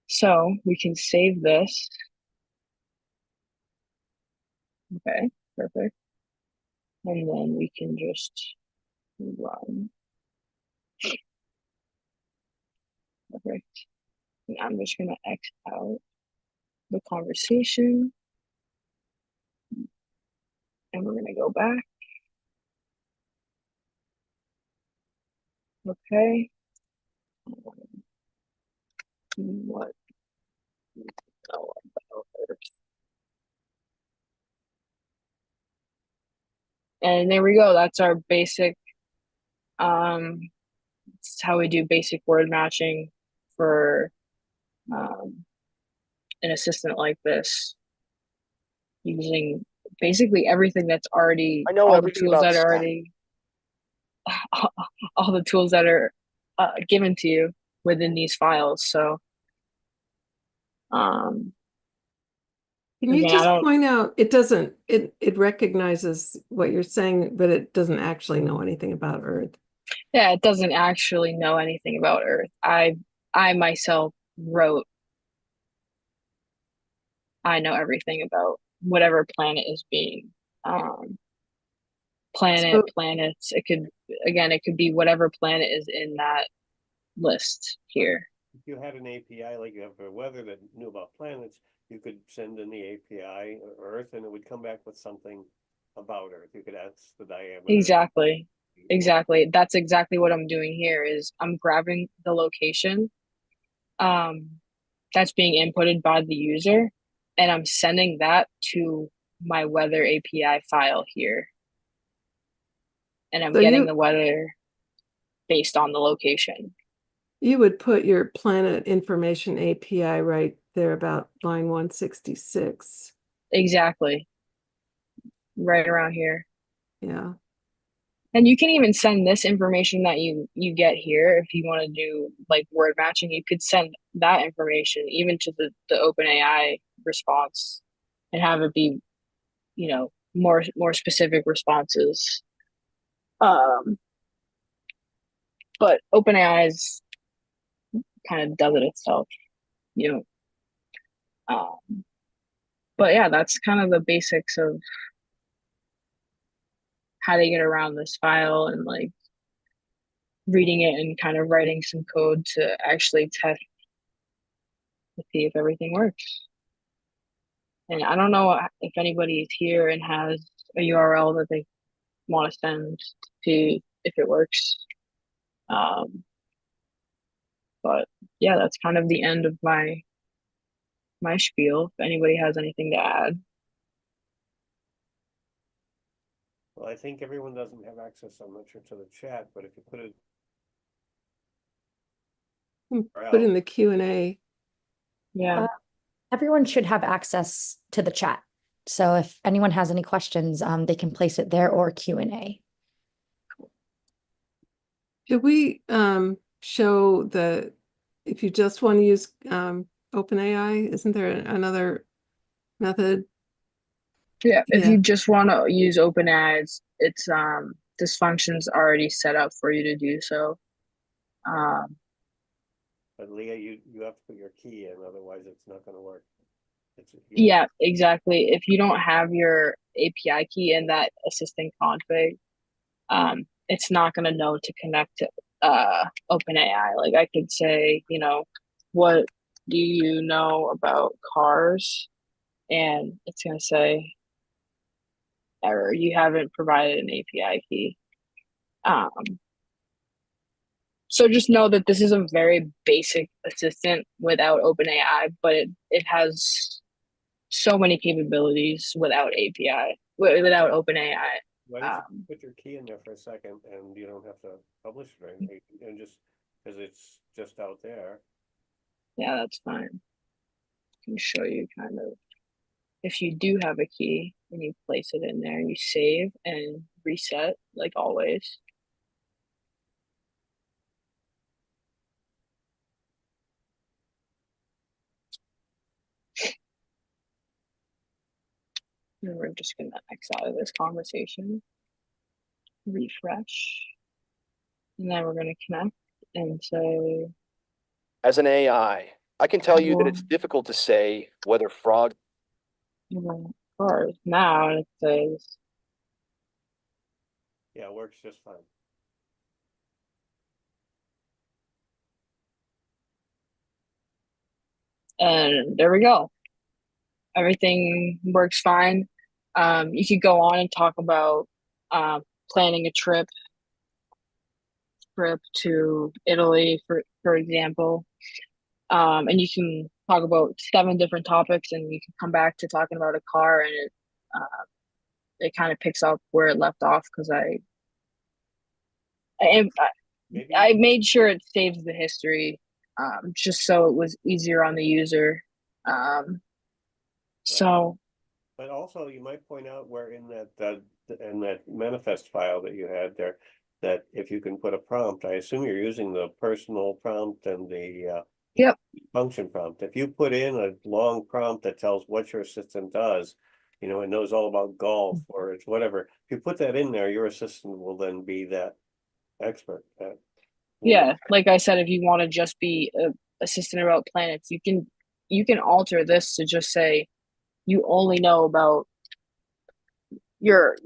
S5: So we can save this. Okay, perfect. And then we can just run. Perfect. And I'm just gonna X out the conversation. And we're gonna go back. Okay. What? Oh, about Earth. And there we go. That's our basic, it's how we do basic word matching for an assistant like this, using basically everything that's already,
S6: I know
S5: all the
S6: everything
S5: tools
S6: about
S5: that are
S6: STEM.
S5: already, all the tools that are given to you within these files. So,
S1: Can you
S5: again, I
S1: just
S5: don't,
S1: point out, it recognizes what you're saying, but it doesn't actually know anything about Earth.
S5: yeah, it doesn't actually know anything about Earth. I myself wrote, I know everything about whatever planet is being, planets. It could, again, it could be whatever planet is in that list here.
S2: If you had an API like you have for weather that knew about planets, you could send in the API Earth and it would come back with something about Earth. You could ask the diameter.
S5: Exactly. Exactly. That's exactly what I'm doing here, is I'm grabbing the location that's being inputted by the user, and I'm sending that to my weather API file here. And I'm
S1: So
S5: getting the weather based on the location.
S1: you would put your planet information API right there about line 166.
S5: Exactly. Right around here.
S1: Yeah.
S5: And you can even send this information that you get here, if you want to do like word matching, you could send that information even to the OpenAI response and have it be, you know, more specific responses. But OpenAI is kind of does it itself, you know. But yeah, that's kind of the basics of how to get around this file, and like reading it and kind of writing some code to actually test to see if everything works. And I don't know if anybody is here and has a URL that they want to send to, if it works. But yeah, that's kind of the end of my spiel. If anybody has anything to add.
S2: Well, I think everyone doesn't have access, I'm not sure, to the chat, but if you put it
S1: Put in the Q&A.
S5: Yeah.
S3: Everyone should have access to the chat. So if anyone has any questions, they can place it there, or Q&A.
S1: Should we show if you just want to use OpenAI, isn't there another method?
S5: Yeah, if
S1: Yeah.
S5: you just want to use OpenAI, it's this function's already set up for you to do so.
S2: But Leah, you have to put your key in, otherwise it's not going to work.
S5: Yeah, exactly. If you don't have your API key in that assistant config, it's not going to know to connect to OpenAI. Like I could say, you know, what do you know about cars? And it's going to say, error, you haven't provided an API key. So just know that this is a very basic assistant without OpenAI, but it has so many capabilities without API, without OpenAI.
S2: Why don't you put your key in there for a second, and you don't have to publish it or anything, and just because it's just out there.
S5: Yeah, that's fine. I can show you kind of, if you do have a key and you place it in there, you save and reset like always. And we're just gonna X out of this conversation, refresh, and then we're gonna connect and say,
S9: As an AI, I can tell you that it's difficult to say whether frog.
S5: or now it says,
S2: Yeah, it works just fine.
S5: and there we go. Everything works fine. You could go on and talk about planning a trip to Italy, for example. And you can talk about 7 different topics, and you can come back to talking about a car, and it kind of picks up where it left off because I made sure it saves the history, just so it was easier on the user. So,
S2: but also you might point out where in that manifest file that you had there, that if you can put a prompt, I assume you're using the personal prompt and the
S5: yep,
S2: function prompt. If you put in a long prompt that tells what your assistant does, you know, it knows all about golf or it's whatever. If you put that in there, your assistant will then be that expert.
S5: yeah. Like I said, if you want to just be a assistant about planets, you can alter this to just say you only know about you're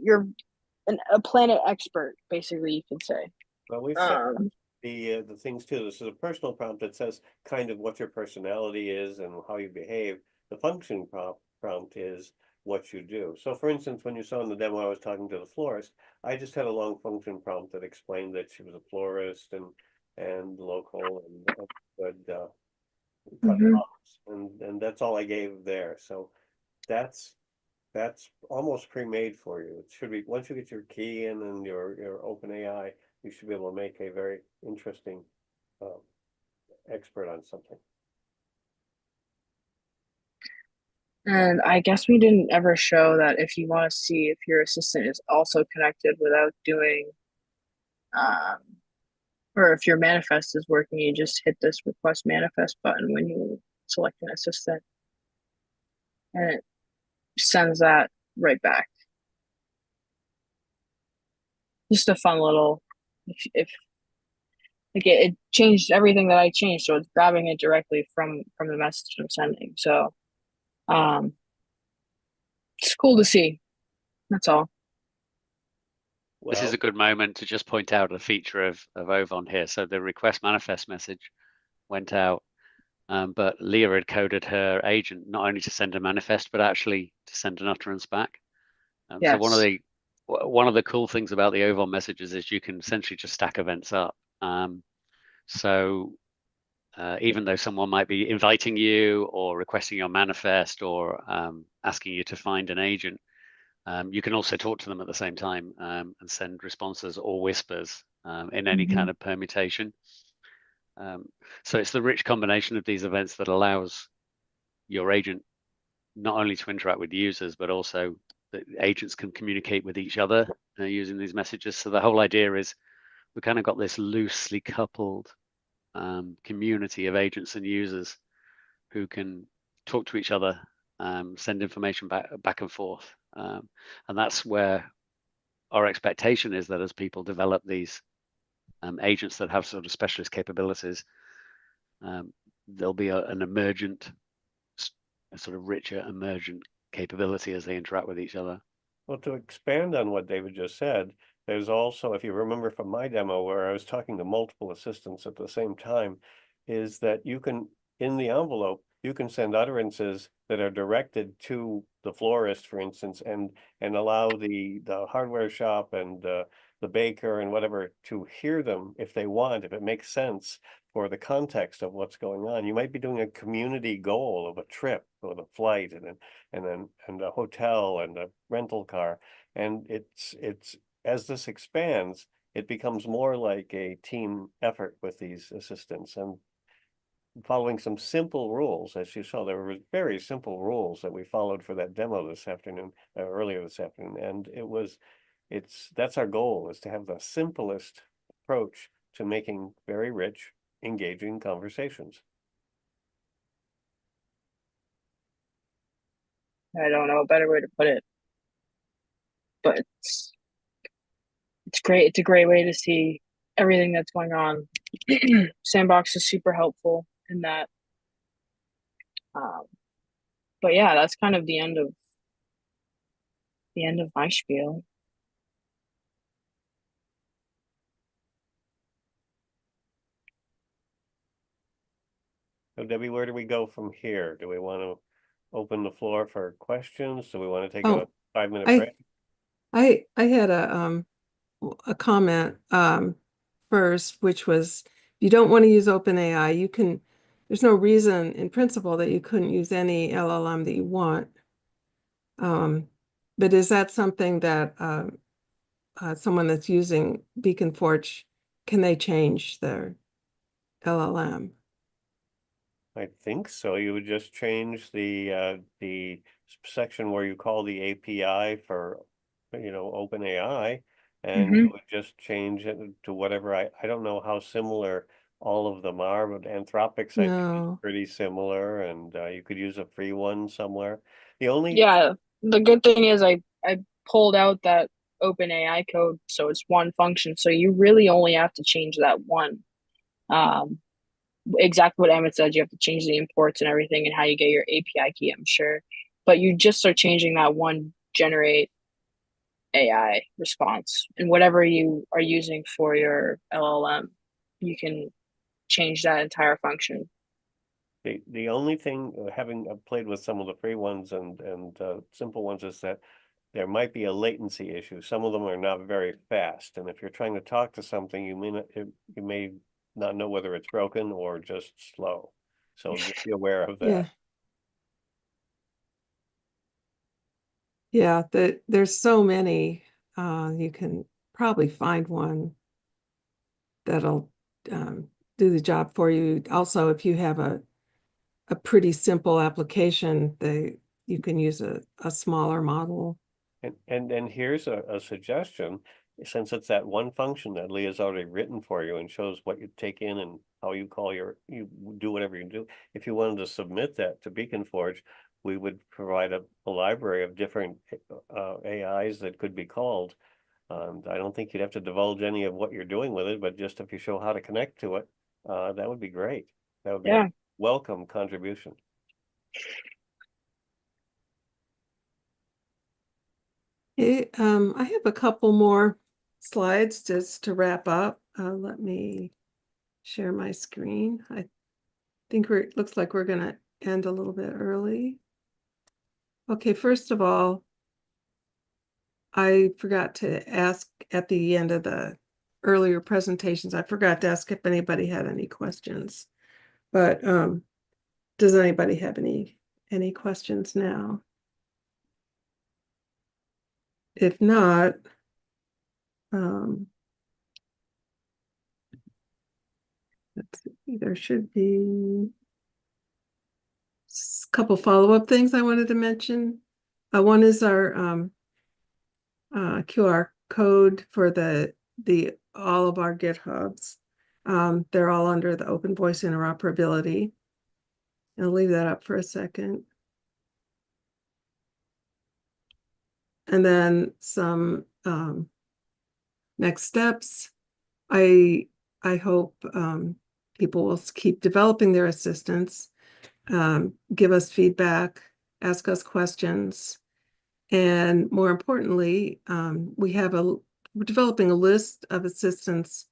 S5: a planet expert, basically. You can say.
S2: Well, we've set the things too. This is a personal prompt that says kind of what your personality is and how you behave. The function prompt is what you do. So for instance, when you saw in the demo, I was talking to the florist, I just had a long function prompt that explained that she was a florist and local and would cut flowers. And that's all I gave there. So that's almost pre-made for you. It should be, once you get your key in and your open AI, you should be able to make a very interesting expert on something.
S5: And I guess we didn't ever show that if you want to see if your assistant is also connected without doing, or if your manifest is working, you just hit this request manifest button when you select an assistant, and it sends that right back. Just a fun little, if like it changed everything that I changed, so it's grabbing it directly from the message I'm sending. So, it's cool to see. That's all.
S4: This is a good moment to just point out a feature of Ovon here. So the request manifest message went out, but Leah had coded her agent not only to send a manifest, but actually to send an utterance back.
S5: Yes.
S4: So one of the cool things about the Ovon messages is you can essentially just stack events up. So even though someone might be inviting you or requesting your manifest or asking you to find an agent, you can also talk to them at the same time and send responses or whispers in any kind of permutation. So it's the rich combination of these events that allows your agent not only to interact with users, but also that agents can communicate with each other using these messages. So the whole idea is we kind of got this loosely coupled community of agents and users who can talk to each other, send information back and forth. And that's where our expectation is that as people develop these agents that have sort of specialist capabilities, there'll be an emergent, a sort of richer emergent capability as they interact with each other.
S2: Well, to expand on what David just said, there's also, if you remember from my demo where I was talking to multiple assistants at the same time, is that you can, in the envelope, you can send utterances that are directed to the florist, for instance, and allow the hardware shop and the baker and whatever to hear them if they want, if it makes sense for the context of what's going on. You might be doing a community goal of a trip or the flight and a hotel and a rental car. And it's as this expands, it becomes more like a team effort with these assistants, and following some simple rules. As you saw, there were very simple rules that we followed for that demo this afternoon, earlier this afternoon, and that's our goal, is to have the simplest approach to making very rich, engaging conversations.
S5: I don't know a better way to put it, but it's great. It's a great way to see everything that's going on. Sandbox is super helpful in that. But yeah, that's kind of the end of my spiel.
S2: So Debbie, where do we go from here? Do we want to open the floor for questions? Do we want to take a 5-minute break?
S1: I had a comment first, which was, you don't want to use OpenAI. There's no reason in principle that you couldn't use any LLM that you want. But is that something that someone that's using BeaconForge, can they change their LLM?
S2: I think so. You would just change the section where you call the API for, OpenAI, and you would just change it to whatever. I don't know how similar all of them are, but Anthropic's I think is
S1: No.
S2: pretty similar, and you could use a free one somewhere. The only
S5: Yeah, the good thing is I pulled out that OpenAI code, so it's one function. So you really only have to change that one. Exactly what Emmett said, you have to change the imports and everything and how you get your API key, I'm sure. But you just are changing that one generate AI response, and whatever you are using for your LLM, you can change that entire function.
S2: the only thing, having played with some of the free ones and simple ones, is that there might be a latency issue. Some of them are not very fast, and if you're trying to talk to something, you may not know whether it's broken or just slow. So just be aware of that.
S1: Yeah, there's so many. You can probably find one that'll do the job for you. Also, if you have a pretty simple application, you can use a smaller model.
S2: And here's a suggestion, since it's that one function that Leah's already written for you and shows what you take in and how you do whatever you do. If you wanted to submit that to BeaconForge, we would provide a library of different AIs that could be called. I don't think you'd have to divulge any of what you're doing with it, but just if you show how to connect to it, that would be great. That would be a welcome contribution.
S1: I have a couple more slides just to wrap up. Let me share my screen. I think looks like we're going to end a little bit early. Okay, first of all, I forgot to ask at the end of the earlier presentations, I forgot to ask if anybody had any questions. But does anybody have any questions now? If not, let's see, there should be a couple follow-up things I wanted to mention. One is our QR code for all of our GitHubs. They're all under the Open Voice Interoperability. I'll leave that up for a second. And then some next steps. I hope people will keep developing their assistants, give us feedback, ask us questions, and more importantly, we're developing a list of assistants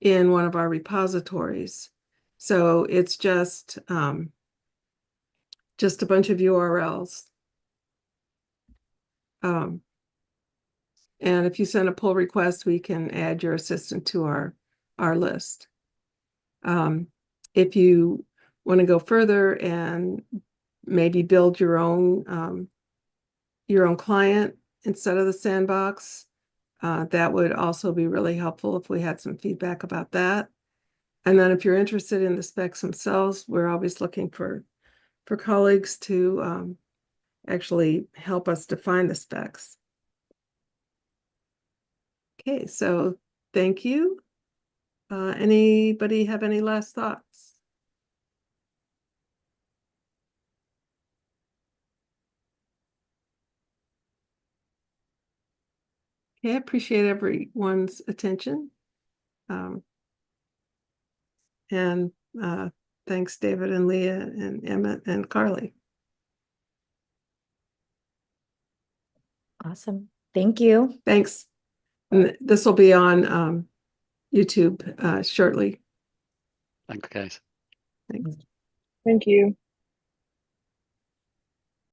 S1: in one of our repositories. So it's just a bunch of URLs. And if you send a pull request, we can add your assistant to our list. If you want to go further and maybe build your own client instead of the sandbox, That would also be really helpful if we had some feedback about that. And then if you're interested in the specs themselves, we're always looking for colleagues to actually help us define the specs. Okay, so thank you. Anybody have any last thoughts? Okay, I appreciate everyone's attention. And thanks, David and Leah and Emmett and Carly.
S3: Awesome. Thank you.
S1: Thanks. And this will be on YouTube shortly.
S4: Thanks, guys.
S1: Thanks.
S5: Thank you.